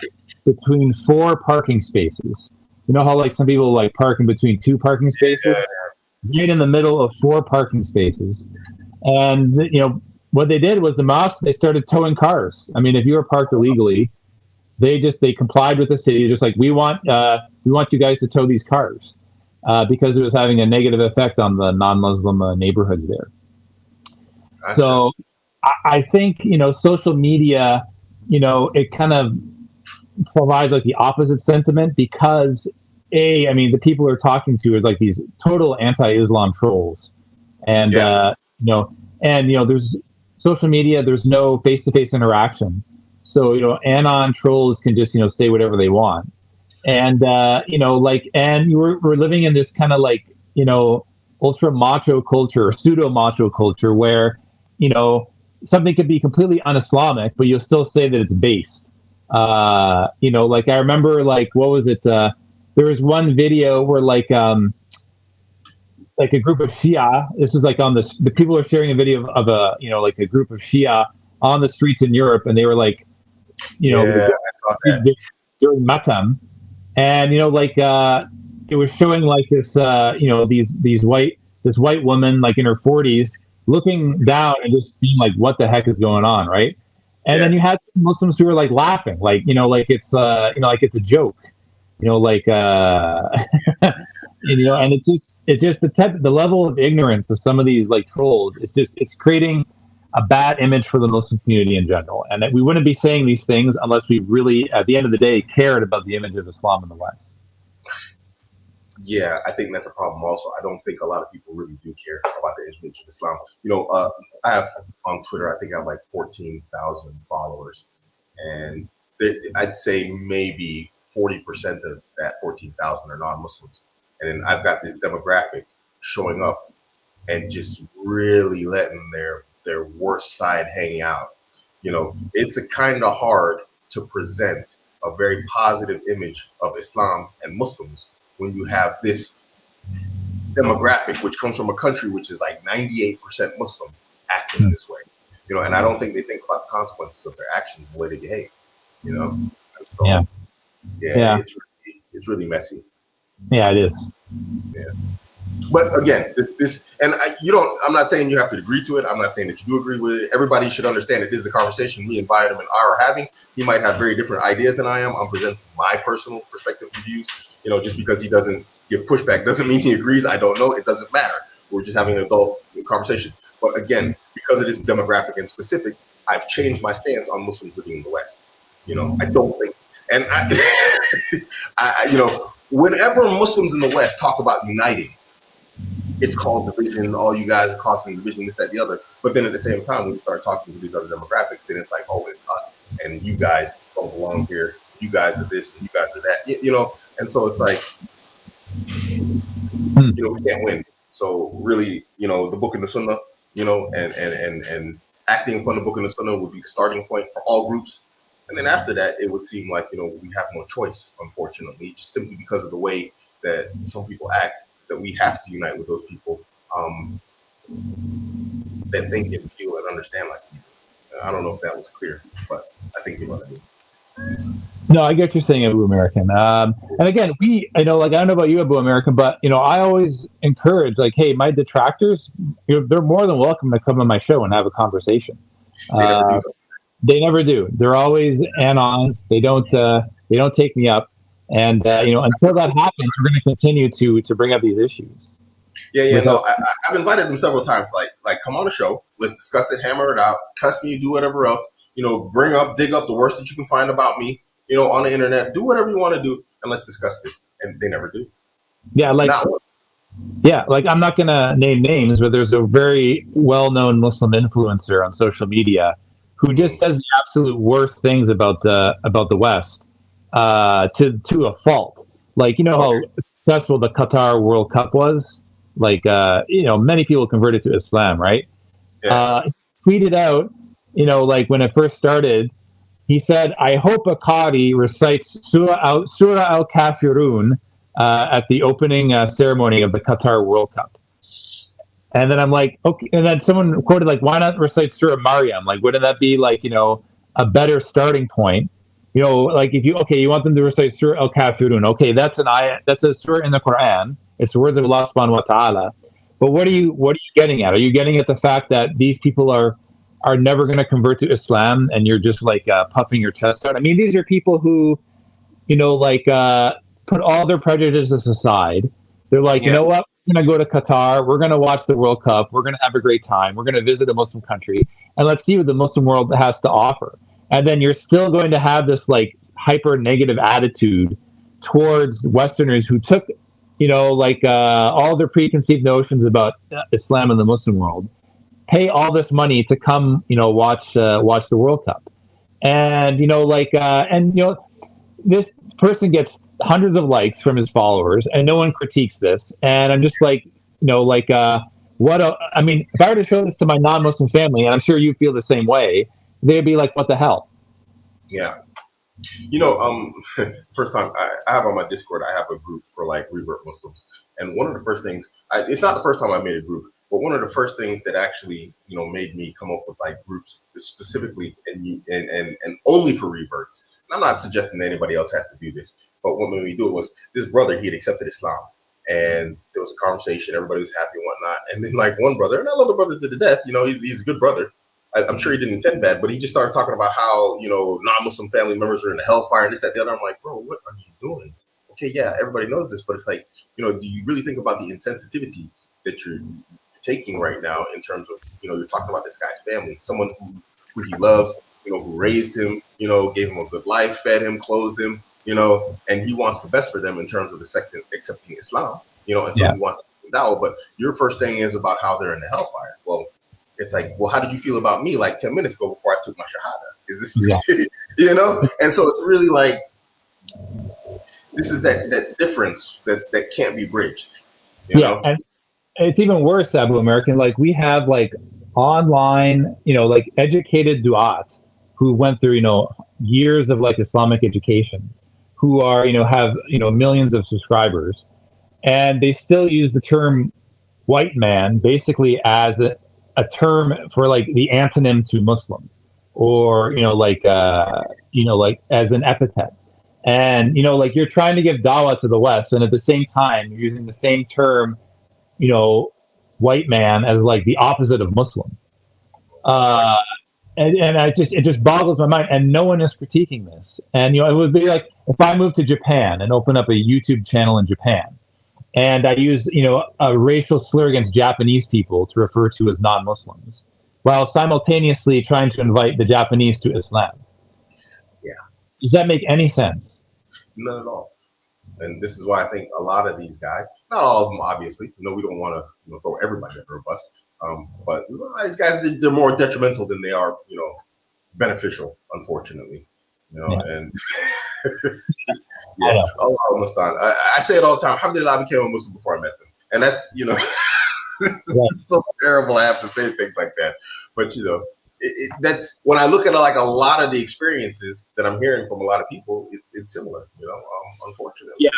between 4 parking spaces. You know how like some people like park in between 2 parking spaces? Right in the middle of 4 parking spaces. And what they did was the mosques, they started towing cars. I mean, if you were parked illegally, they complied with the city, just like we want you guys to tow these cars, because it was having a negative effect on the non-Muslim neighborhoods there. Gotcha. So I think, social media, it kind of provides like the opposite sentiment, because I mean, the people we're talking to are like these total anti-Islam trolls, and there's social media, there's no face-to-face interaction, so anon trolls can just say whatever they want, and we're living in this kind of like ultra macho culture or pseudo macho culture where something could be completely un-Islamic, but you'll still say that it's based. Like I remember, like, what was it? There was one video where like a group of Shia. This was like on the people are sharing a video of a like a group of Shia on the streets in Europe, and they were like, I saw that. during Matam, and it was showing like this this white woman like in her 40s looking down and just being like, what the heck is going on, right? And then you had Muslims who were like laughing, like like it's like it's a joke, and it just the level of ignorance of some of these like trolls is it's creating a bad image for the Muslim community in general, and that we wouldn't be saying these things unless we really, at the end of the day, cared about the image of Islam in the West. Yeah, I think that's a problem also. I don't think a lot of people really do care about the image of Islam. I have on Twitter, I think I have like 14,000 followers, and I'd say maybe 40% of that 14,000 are non-Muslims. And then I've got this demographic showing up and just really letting their worst side hang out. It's a kind of hard to present a very positive image of Islam and Muslims when you have this demographic, which comes from a country which is like 98% Muslim, acting this way. And I don't think they think about the consequences of their actions, the way they behave. So, it's really messy. Yeah, it is. Yeah. But again, I'm not saying you have to agree to it. I'm not saying that you do agree with it. Everybody should understand that this is a conversation me and Vitamin R are having. He might have very different ideas than I am. I'm presenting my personal perspective and views. Just because he doesn't give pushback doesn't mean he agrees. I don't know. It doesn't matter. We're just having an adult conversation. But again, because it is demographic and specific, I've changed my stance on Muslims living in the West. I don't think, and whenever Muslims in the West talk about uniting, it's called division. All you guys are causing division, this, that, the other. But then at the same time, when we start talking to these other demographics, then it's like, oh, it's us, and you guys don't belong here. You guys are this, and you guys are that. And so it's like, we can't win. So really, the book and the Sunnah, and acting upon the book and the Sunnah would be the starting point for all groups. And then after that, it would seem like, we have no choice, unfortunately, just simply because of the way that some people act, that we have to unite with those people that think and feel and understand like people. I don't know if that was clear, but I think you know what I mean. No, I get what you're saying, Abuamerican. And again, I don't know about you, Abuamerican, but I always encourage, like, hey, my detractors, they're more than welcome to come on my show and have a conversation. They never do. They're always anons. They don't take me up. And until that happens, we're going to continue to bring up these issues. I've invited them several times. Like, come on the show. Let's discuss it, hammer it out, cuss me, do whatever else. Dig up the worst that you can find about me. On the internet, do whatever you want to do, and let's discuss this. And they never do. Yeah, like I'm not going to name names, but there's a very well-known Muslim influencer on social media who just says the absolute worst things about the West to a fault. Like, how successful the Qatar World Cup was. Like, many people converted to Islam, right? Yeah. Tweeted out, like when it first started, he said, I hope a Qari recites Surah al-Kafirun at the opening ceremony of the Qatar World Cup. And then I'm like, okay. And then someone quoted, like, why not recite Surah Maryam? Like, wouldn't that be like, a better starting point? Like if you want them to recite Surah al-Kafirun. Okay, that's an ayah, that's a surah in the Quran. It's the words of Allah subhanahu wa ta'ala. But what are you getting at? Are you getting at the fact that these people are are never going to convert to Islam, and you're just like puffing your chest out. I mean, these are people who, put all their prejudices aside. They're like, you know what? We're going to go to Qatar. We're going to watch the World Cup. We're going to have a great time. We're going to visit a Muslim country, and let's see what the Muslim world has to offer. And then you're still going to have this like hyper negative attitude towards Westerners who took, all their preconceived notions about Islam and the Muslim world, pay all this money to come, watch the World Cup, and this person gets hundreds of likes from his followers, and no one critiques this. And I'm just like, if I were to show this to my non-Muslim family, and I'm sure you feel the same way, they'd be like, what the hell? Yeah. First time I have on my Discord, I have a group for like revert Muslims. And one of the first things, it's not the first time I made a group, but one of the first things that actually, made me come up with like groups specifically and only for reverts. And I'm not suggesting that anybody else has to do this, but what made me do it was this brother, he had accepted Islam. And there was a conversation, everybody was happy and whatnot. And then like one brother, and I love the brother to the death, he's a good brother. I'm sure he didn't intend bad, but he just started talking about how, non-Muslim family members are in the hellfire and this, that, the other. I'm like, bro, what are you doing? Okay, yeah, everybody knows this, but it's like, do you really think about the insensitivity that you're taking right now in terms of, you're talking about this guy's family, someone who he loves, who raised him, gave him a good life, fed him, clothed him, and he wants the best for them in terms of accepting Islam, and so he wants Dawah, but your first thing is about how they're in the hellfire. Well, it's like, well, how did you feel about me like 10 minutes ago before I took my shahada? Is this, And so it's really like, this is that difference that can't be bridged. And it's even worse, Abuamerican. Like we have like online, like educated du'at who went through, years of like Islamic education, who are, have, millions of subscribers, and they still use the term white man basically as a term for like the antonym to Muslim, or as an epithet. And you're trying to give Dawah to the West, and at the same time you're using the same term, white man, as like the opposite of Muslim. And it just boggles my mind, and no one is critiquing this. And it would be like if I moved to Japan and open up a YouTube channel in Japan, and I use, a racial slur against Japanese people to refer to as non-Muslims, while simultaneously trying to invite the Japanese to Islam. Yeah. Does that make any sense? Not at all. And this is why I think a lot of these guys, not all of them, obviously, we don't want to throw everybody under a bus, but a lot of these guys, they're more detrimental than they are, beneficial, unfortunately. And I say it all the time. Alhamdulillah, I became a Muslim before I met them, and that's it's so terrible I have to say things like that, but that's when I look at like a lot of the experiences that I'm hearing from a lot of people, it's similar, unfortunately. Yeah,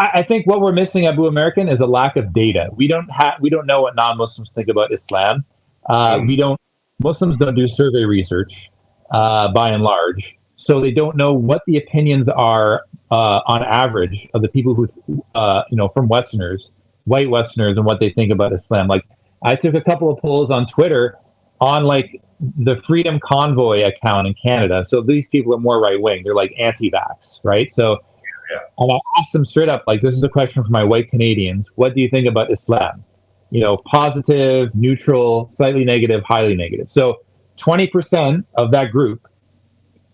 I think what we're missing, Abuamerican, is a lack of data. We don't know what non-Muslims think about Islam. Muslims don't do survey research by and large. So they don't know what the opinions are on average of the people who, from Westerners, white Westerners, and what they think about Islam. Like I took a couple of polls on Twitter on like the Freedom Convoy account in Canada. So these people are more right wing. They're like anti-vax, right? So and I asked them straight up, like, this is a question for my white Canadians. What do you think about Islam? Positive, neutral, slightly negative, highly negative. So 20% of that group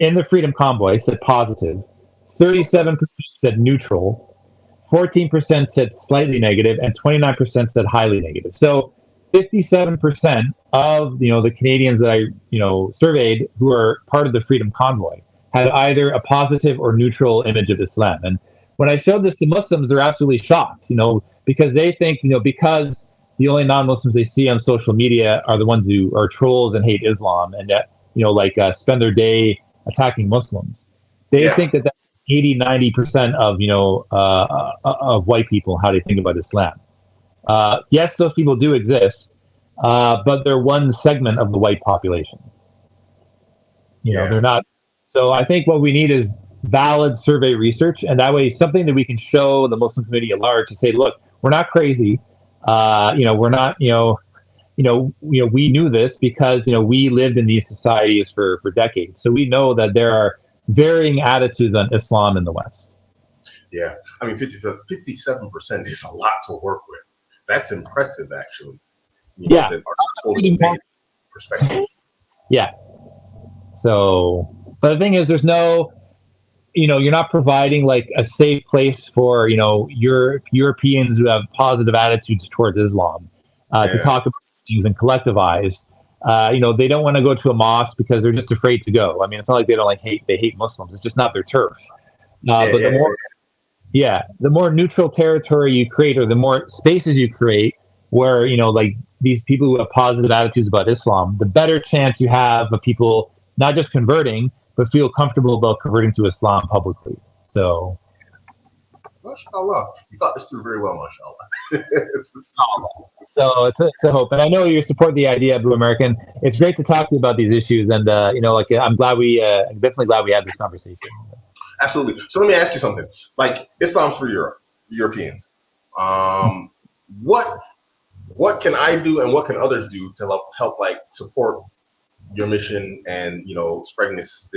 in the Freedom Convoy said positive, 37% said neutral, 14% said slightly negative, and 29% said highly negative. So 57% of the Canadians that I surveyed who are part of the Freedom Convoy had either a positive or neutral image of Islam. And when I showed this to Muslims, they're absolutely shocked, because they think, because the only non-Muslims they see on social media are the ones who are trolls and hate Islam, and that spend their day attacking Muslims. They think that that's 80-90% of white people, how they think about Islam. Yes, those people do exist, but they're one segment of the white population. They're not. So I think what we need is valid survey research, and that way something that we can show the Muslim community at large to say, look, we're not crazy. We're not, we knew this because we lived in these societies for decades, so we know that there are varying attitudes on Islam in the West. Yeah, I mean, 57% is a lot to work with. That's impressive, actually. Yeah, perspective. Yeah. So, but the thing is, there's no, you're not providing like a safe place for Europeans who have positive attitudes towards Islam to talk about things and collectivize. They don't want to go to a mosque because they're just afraid to go. I mean, it's not like they don't they hate Muslims. It's just not their turf. The more neutral territory you create, or the more spaces you create where like these people who have positive attitudes about Islam, the better chance you have of people not just converting but feel comfortable about converting to Islam publicly. So, mashallah, you thought this through very well, mashallah. So it's a hope, and I know you support the idea, Abuamerican. It's great to talk to you about these issues, and I'm definitely glad we had this conversation. Absolutely. So let me ask you something. Like, Islam's for Europeans. What can I do, and what can others do to help like support your mission and spreading this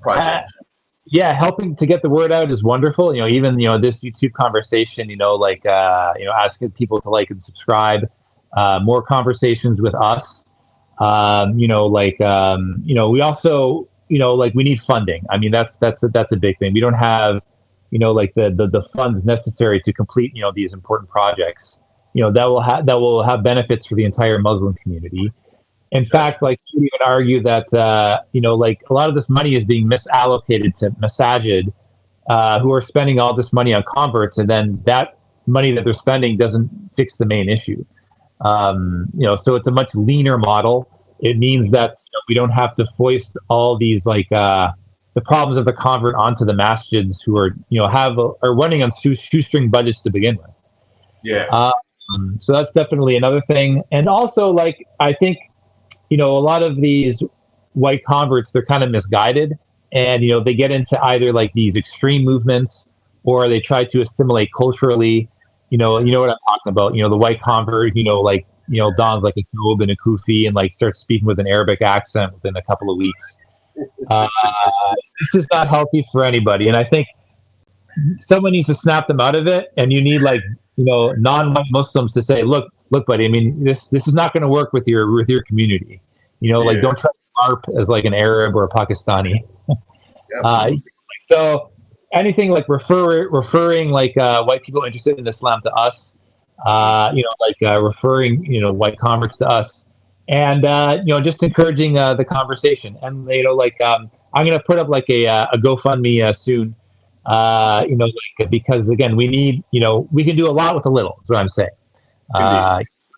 project? Helping to get the word out is wonderful. Even this YouTube conversation. Asking people to like and subscribe. More conversations with us. We also we need funding. I mean, that's a big thing. We don't have the funds necessary to complete these important projects. That will have benefits for the entire Muslim community. In fact, like, you would argue that a lot of this money is being misallocated to masajid, who are spending all this money on converts, and then that money that they're spending doesn't fix the main issue. So it's a much leaner model. It means that we don't have to foist all these the problems of the convert onto the masjids, who are are running on shoestring budgets to begin with. Yeah. So that's definitely another thing. And also, I think a lot of these white converts, they're kind of misguided, and they get into either like these extreme movements, or they try to assimilate culturally. You know what I'm talking about. The white convert, dons like a thobe and a kufi, and like starts speaking with an Arabic accent within a couple of weeks. This is not healthy for anybody, and I think someone needs to snap them out of it. And you need non-white Muslims to say, look, buddy. I mean, this is not going to work with your community. Don't try to LARP as like an Arab or a Pakistani. So anything like referring white people interested in Islam to us, referring white converts to us, and just encouraging the conversation. And I'm going to put up like a GoFundMe soon. Because again, we need we can do a lot with a little. Is what I'm saying.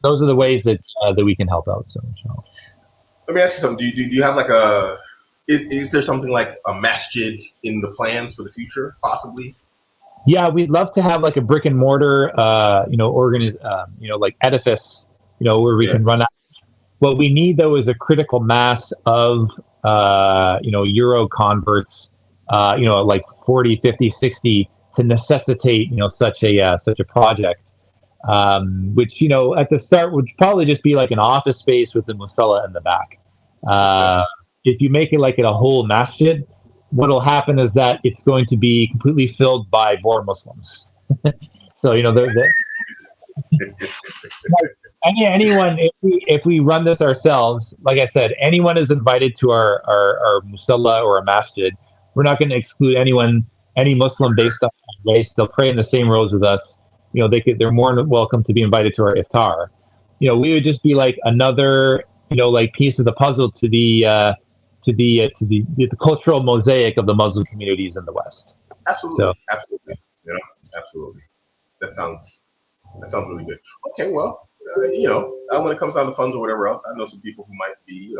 Those are the ways that we can help out. So, let me ask you something. Do you have like is there something like a masjid in the plans for the future, possibly? Yeah, we'd love to have like a brick and mortar, like edifice, where we can run out. What we need though is a critical mass of, Euro converts, like 40, 50, 60 to necessitate, such a project. Which, at the start would probably just be like an office space with the musalla in the back. If you make it like a whole masjid, what'll happen is that it's going to be completely filled by more Muslims. So, anyone, if we run this ourselves, like I said, anyone is invited to our musalla or a masjid. We're not going to exclude any Muslim based on race. They'll pray in the same rows with us. They're more than welcome to be invited to our iftar. We would just be like another, piece of the puzzle to the cultural mosaic of the Muslim communities in the West. Absolutely. Absolutely. That sounds really good. Okay, well, when it comes down to funds or whatever else, I know some people who might be,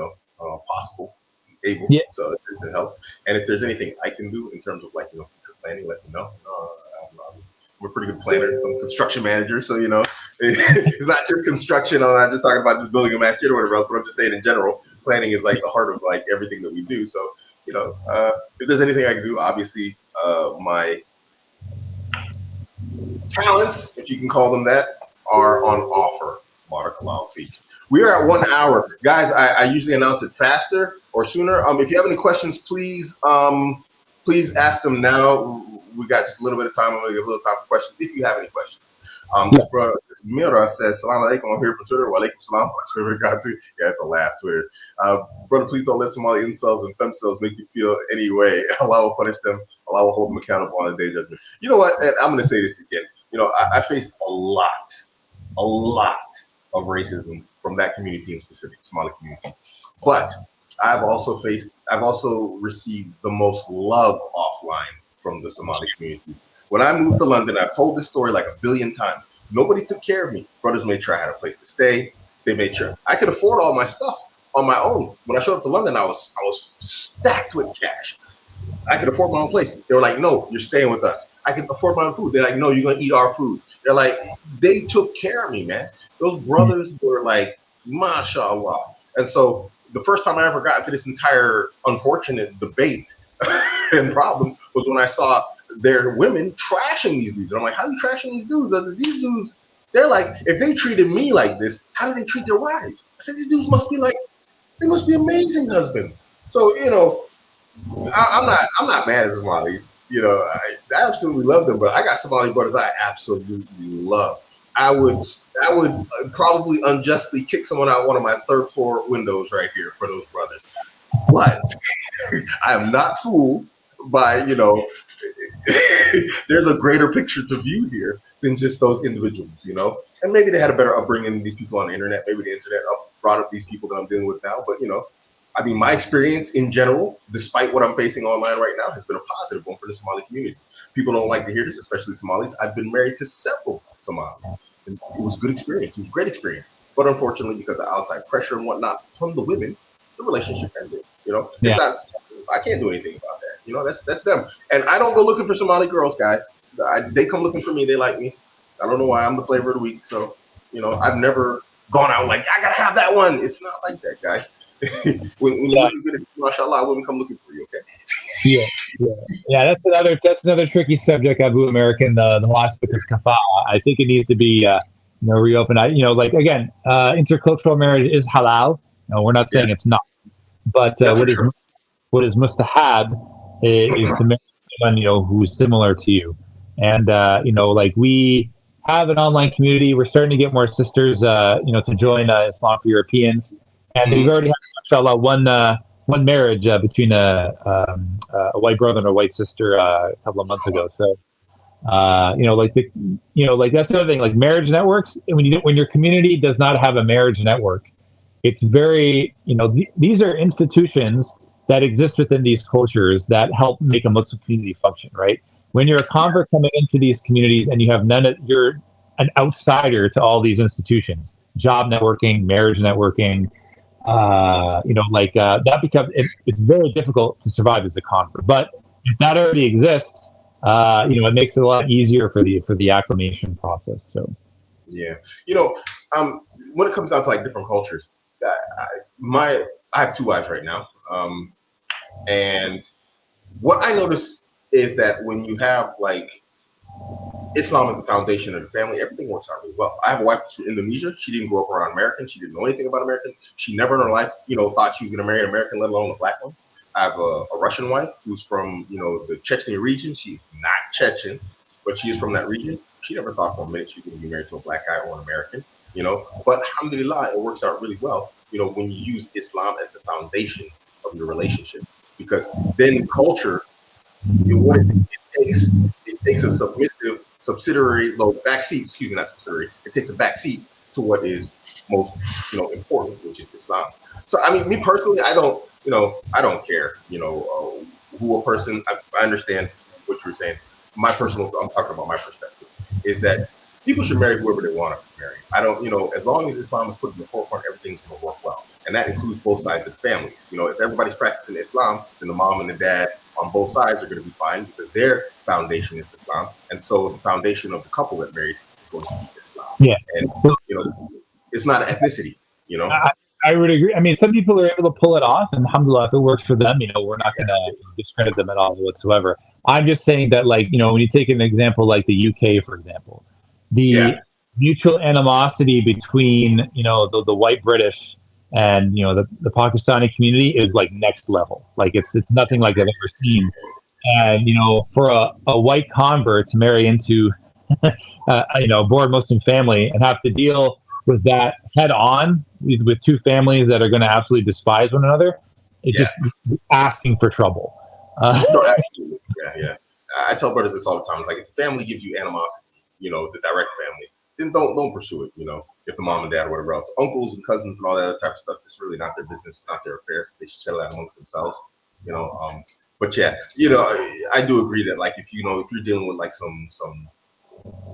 able to help. And if there's anything I can do in terms of future planning, let me know. I'm a pretty good planner, some construction manager, so it's not just construction. I'm not just talking about just building a masjid or whatever else, but I'm just saying in general, planning is like the heart of like everything that we do. So if there's anything I can do, obviously my talents, if you can call them that, are on offer. Barakallahu feek. We are at 1 hour, guys. I usually announce it faster or sooner. If you have any questions, please ask them now. We got just a little bit of time. I'm gonna give a little time for questions if you have any questions. This Mira says, "Salam alaikum." I'm here from Twitter. Wa alaikum salam. Twitter got to. Yeah, it's a laugh. Twitter, brother. Please don't let Somali incels and femcels make you feel any way. Allah will punish them. Allah will hold them accountable on the day of judgment. You know what? And I'm gonna say this again. You know, I faced a lot of racism from that community in specific, Somali community, but I've also received the most love offline from the Somali community. When I moved to London, I've told this story like a billion times. Nobody took care of me. Brothers made sure I had a place to stay. They made sure I could afford all my stuff on my own. When I showed up to London, I was stacked with cash. I could afford my own place. They were like, "No, you're staying with us." I could afford my own food. They're like, "No, you're gonna eat our food." They're like, they took care of me, man. Those brothers were like, mashallah. And so the first time I ever got into this entire unfortunate debate and problem was when I saw their women trashing these dudes. And I'm like, how are you trashing these dudes? These dudes, they're like, if they treated me like this, how do they treat their wives? I said, these dudes must be amazing husbands. So, you know, I'm not mad at Somalis. You know, I absolutely love them, but I got Somali brothers I absolutely love. I would probably unjustly kick someone out one of my third floor windows right here for those brothers. But I am not fooled by, you know, there's a greater picture to view here than just those individuals, you know. And maybe they had a better upbringing than these people on the internet. Maybe the internet brought up these people that I'm dealing with now. But, you know, I mean, my experience in general, despite what I'm facing online right now, has been a positive one for the Somali community. People don't like to hear this, especially Somalis. I've been married to several Somalis. And it was a good experience. It was a great experience. But unfortunately, because of outside pressure and whatnot from the women, the relationship ended. You know, it's not, I can't do anything about that. You know, that's them. And I don't go looking for Somali girls, guys. They come looking for me. They like me. I don't know why. I'm the flavor of the week. So, you know, I've never gone out like, I got to have that one. It's not like that, guys. when you look good, mashallah, women come looking for you, okay? Yeah. That's another tricky subject. Abuamerican, the whole aspect of kafala. I think it needs to be reopened. Again, intercultural marriage is halal. No, we're not saying it's not, but what is mustahab is to marry someone who's similar to you, and we have an online community. We're starting to get more sisters, to join Islam for Europeans. And we've already had, mashallah, one marriage between a white brother and a white sister a couple of months ago. So, that's the other thing. Like marriage networks, when your community does not have a marriage network, it's very, these are institutions that exist within these cultures that help make a Muslim community function, right? When you're a convert coming into these communities and you have you're an outsider to all these institutions, job networking, marriage networking. That becomes it's very difficult to survive as a convert. But if that already exists, it makes it a lot easier for the acclimation process. So when it comes down to like different cultures, I have 2 wives right now, and what I notice is that when you have like Islam is the foundation of the family, everything works out really well. I have a wife from Indonesia. She didn't grow up around Americans. She didn't know anything about Americans. She never in her life, thought she was going to marry an American, let alone a black one. I have a Russian wife who's from, the Chechnya region. She's not Chechen, but she is from that region. She never thought for a minute she was going to be married to a black guy or an American, But alhamdulillah, it works out really well, when you use Islam as the foundation of your relationship. Because then culture, it takes a submissive, subsidiary, backseat, not subsidiary. It takes a backseat to what is most, important, which is Islam. So, I mean, me personally, I don't care, who a person, I understand what you're saying. I'm talking about my perspective, is that people should marry whoever they want to marry. I don't, as long as Islam is put in the forefront, everything's going to work well. And that includes both sides of the families. If everybody's practicing Islam, then the mom and the dad on both sides are going to be fine because their foundation is Islam. And so the foundation of the couple that marries is going to be Islam. Yeah. And, it's not an ethnicity, I would agree. I mean, some people are able to pull it off, and alhamdulillah, if it works for them, we're not going to discredit them at all whatsoever. I'm just saying that, when you take an example like the UK, for example, the mutual animosity between, the white British and, the Pakistani community is like next level. Like it's nothing like I've ever seen. And, for a white convert to marry into, a born Muslim family and have to deal with that head on with two families that are going to absolutely despise one another, it's just asking for trouble. No, absolutely. Yeah. I tell brothers this all the time. It's like if the family gives you animosity, the direct family, then don't pursue it. If the mom and dad or whatever else, uncles and cousins and all that other type of stuff, it's really not their business, not their affair. They should settle that amongst themselves. But yeah, I do agree that like if you're dealing with like some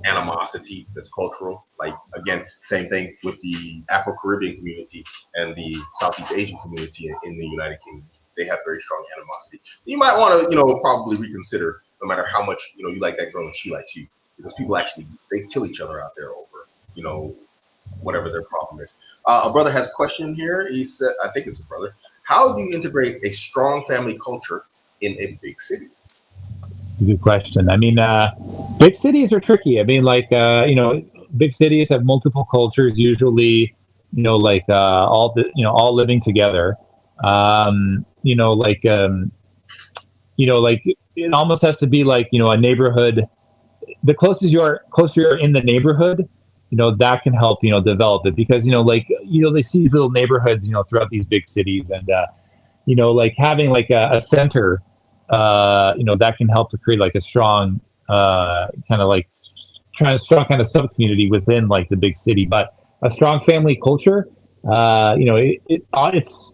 animosity that's cultural, like again, same thing with the Afro-Caribbean community and the Southeast Asian community in the United Kingdom. They have very strong animosity. You might want to, probably reconsider, no matter how much, you like that girl and she likes you, because people actually, they kill each other out there over, whatever their problem is. A brother has a question here. He said, I think it's a brother. How do you integrate a strong family culture in a big city? Good question. I mean, big cities are tricky. I mean, like, big cities have multiple cultures, usually, all living together. Like it almost has to be like, a neighborhood. The closer you're in the neighborhood, that can help, develop it, because, they see little neighborhoods, throughout these big cities, and, like having like a center, that can help to create like a strong, kind of like strong kind of sub community within like the big city. But a strong family culture, it's,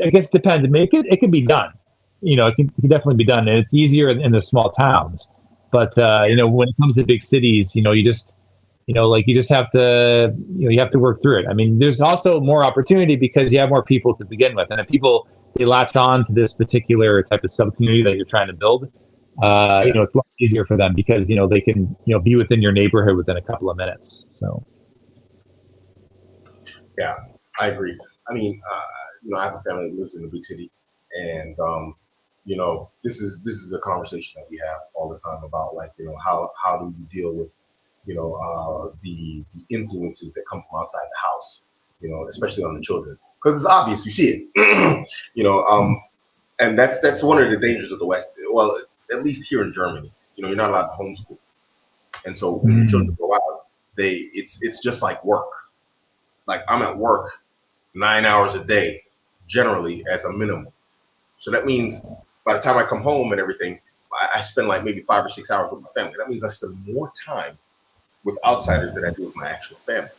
I guess, depends. I mean, it can be done. It can definitely be done, and it's easier in the small towns. But when it comes to big cities, you just have to, you have to work through it. I mean, there's also more opportunity because you have more people to begin with, and if people, they latch on to this particular type of sub community that you're trying to build, it's a lot easier for them because they can be within your neighborhood within a couple of minutes. So. Yeah, I agree. I mean, I have a family that lives in a big city, and this is a conversation that we have all the time about, like, how do you deal with the influences that come from outside the house, especially on the children, because it's obvious, you see it, and that's one of the dangers of the West. Well, at least here in Germany, you're not allowed to homeschool, and so when your children go out, it's just like work. Like I'm at work 9 hours a day, generally as a minimum. So that means by the time I come home and everything, I spend like maybe 5 or 6 hours with my family. That means I spend more time with outsiders than I do with my actual family,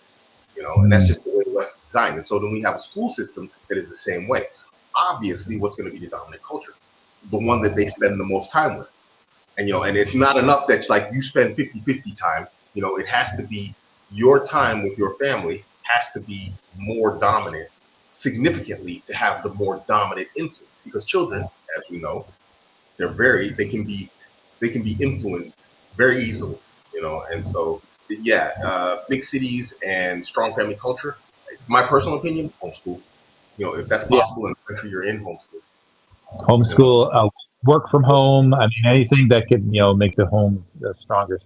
and that's just the way the West is designed. And so then we have a school system that is the same way. Obviously, what's going to be the dominant culture? The one that they spend the most time with. And, and it's not enough that like you spend 50-50 time, it has to be your time with your family has to be more dominant significantly to have the more dominant influence, because children, as we know, they can be influenced very easily, and so big cities and strong family culture, my personal opinion, homeschool, if that's possible in the country you're in, homeschool, work from home. I mean, anything that could make the home stronger.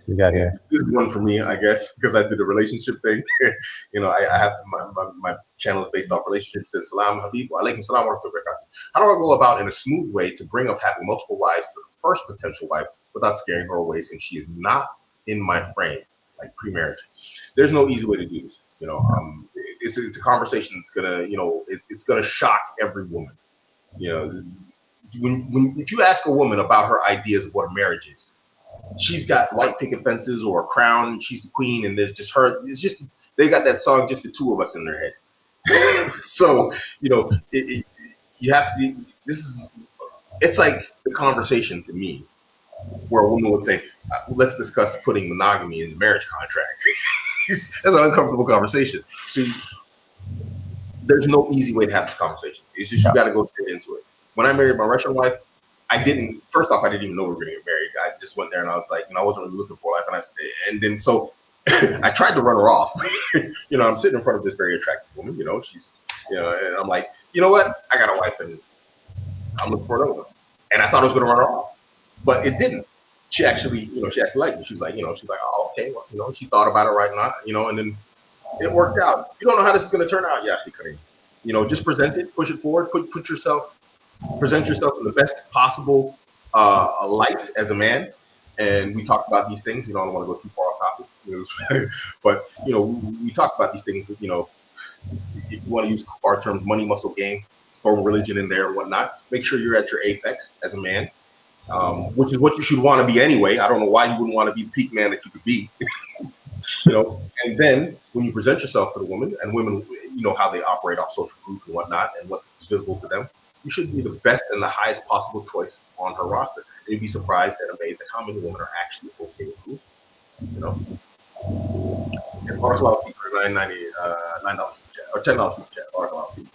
We got here. This is one for me, I guess, because I did a relationship thing. I have my channel is based off relationships. It says Salam Habib, Alaikum Salam wa rahmatullahi wa barakatuh. How do I go about in a smooth way to bring up having multiple wives to the first potential wife without scaring her away, since she is not in my frame, like pre-marriage? There's no easy way to do this. It's a conversation that's gonna, it's gonna shock every woman. If you ask a woman about her ideas of what a marriage is, she's got white picket fences or a crown, and she's the queen, and there's just her. It's just they got that song, just the two of us in their head. So you have to. It's like the conversation to me where a woman would say, "Let's discuss putting monogamy in the marriage contract." That's an uncomfortable conversation. So there's no easy way to have this conversation. It's just you got to go straight into it. When I married my Russian wife, I didn't even know we were going to get married. I just went there and I was like, I wasn't really looking for life. And then so I tried to run her off. I'm sitting in front of this very attractive woman, she's, and I'm like, you know what? I got a wife and I'm looking for another one. And I thought I was going to run her off, but it didn't. she actually liked me. She's like, oh, okay, well, she thought about it right now, and then it worked out. You don't know how this is going to turn out, Yashi Kareem. Just present it, push it forward, present yourself in the best possible light as a man. And we talked about these things. I don't want to go too far off topic, but we talked about these things. If you want to use our terms, money, muscle, game, throw religion in there and whatnot. Make sure you're at your apex as a man, which is what you should want to be anyway. I don't know why you wouldn't want to be the peak man that you could be. And then when you present yourself to the woman, and women, how they operate off social proof and whatnot, and what's visible to them, you should be the best and the highest possible choice on her roster. And you'd be surprised and amazed at how many women are actually okay with proof. And Barakallahu feet for $9 or $10 for the chat. Barakallahu feet.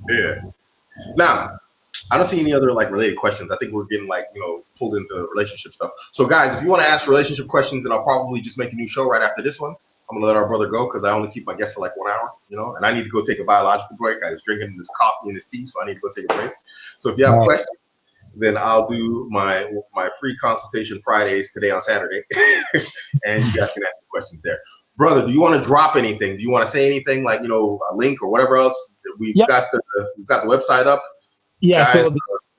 Yeah. Now, I don't see any other related questions. I think we're getting pulled into relationship stuff. So guys, if you want to ask relationship questions, then I'll probably just make a new show right after this one. I'm gonna let our brother go because I only keep my guests for 1 hour, and I need to go take a biological break. I was drinking this coffee and this tea, so I need to go take a break. So if you have questions, then I'll do my free consultation Fridays today on Saturday, and you guys can ask me questions there. Brother, do you want to drop anything? Do you want to say anything a link or whatever else? We've got the website up. Yeah, guys, so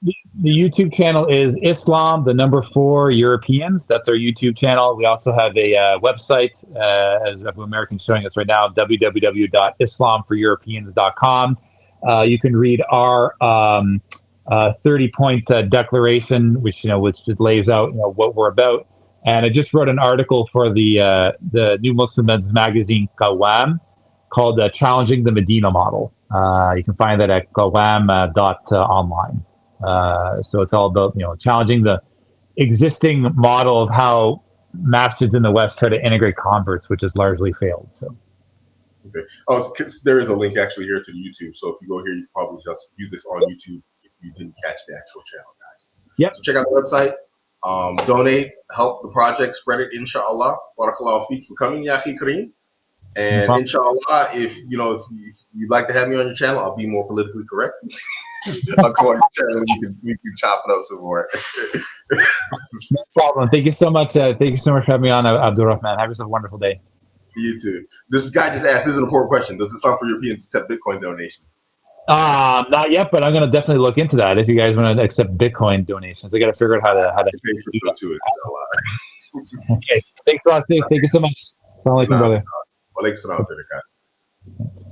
the YouTube channel is Islam, 4 Europeans. That's our YouTube channel. We also have a website, as Abuamerican is showing us right now, www.islamforeuropeans.com. You can read our 30-point declaration, which just lays out what we're about. And I just wrote an article for the New Muslim Men's magazine, Qawam, called Challenging the Medina Model. You can find that at qawam.online. So it's all about, challenging the existing model of how masjids in the West try to integrate converts, which has largely failed. So. Okay. Oh, there is a link actually here to the YouTube. So if you go here, you probably just view this on YouTube if you didn't catch the actual channel, guys. Yep. So check out the website. Donate, help the project, spread it, inshallah. Barakallahu feek for coming, Yahi Kareem. And inshallah, if you'd like to have me on your channel, I'll be more politically correct. I'll go on your channel and we can chop it up some more. No problem. Thank you so much. Thank you so much for having me on, Abdurrahman. Have yourself a wonderful day. You too. This guy just asked, this is an important question. Does Islam for Europeans accept Bitcoin donations? Not yet, but I'm going to definitely look into that. If you guys want to accept Bitcoin donations, I got to figure out how to pay for to it. Okay. Thanks a lot, Steve. Thank you so much. Assalamu alaikum, brother. Walaikum salam to the guy.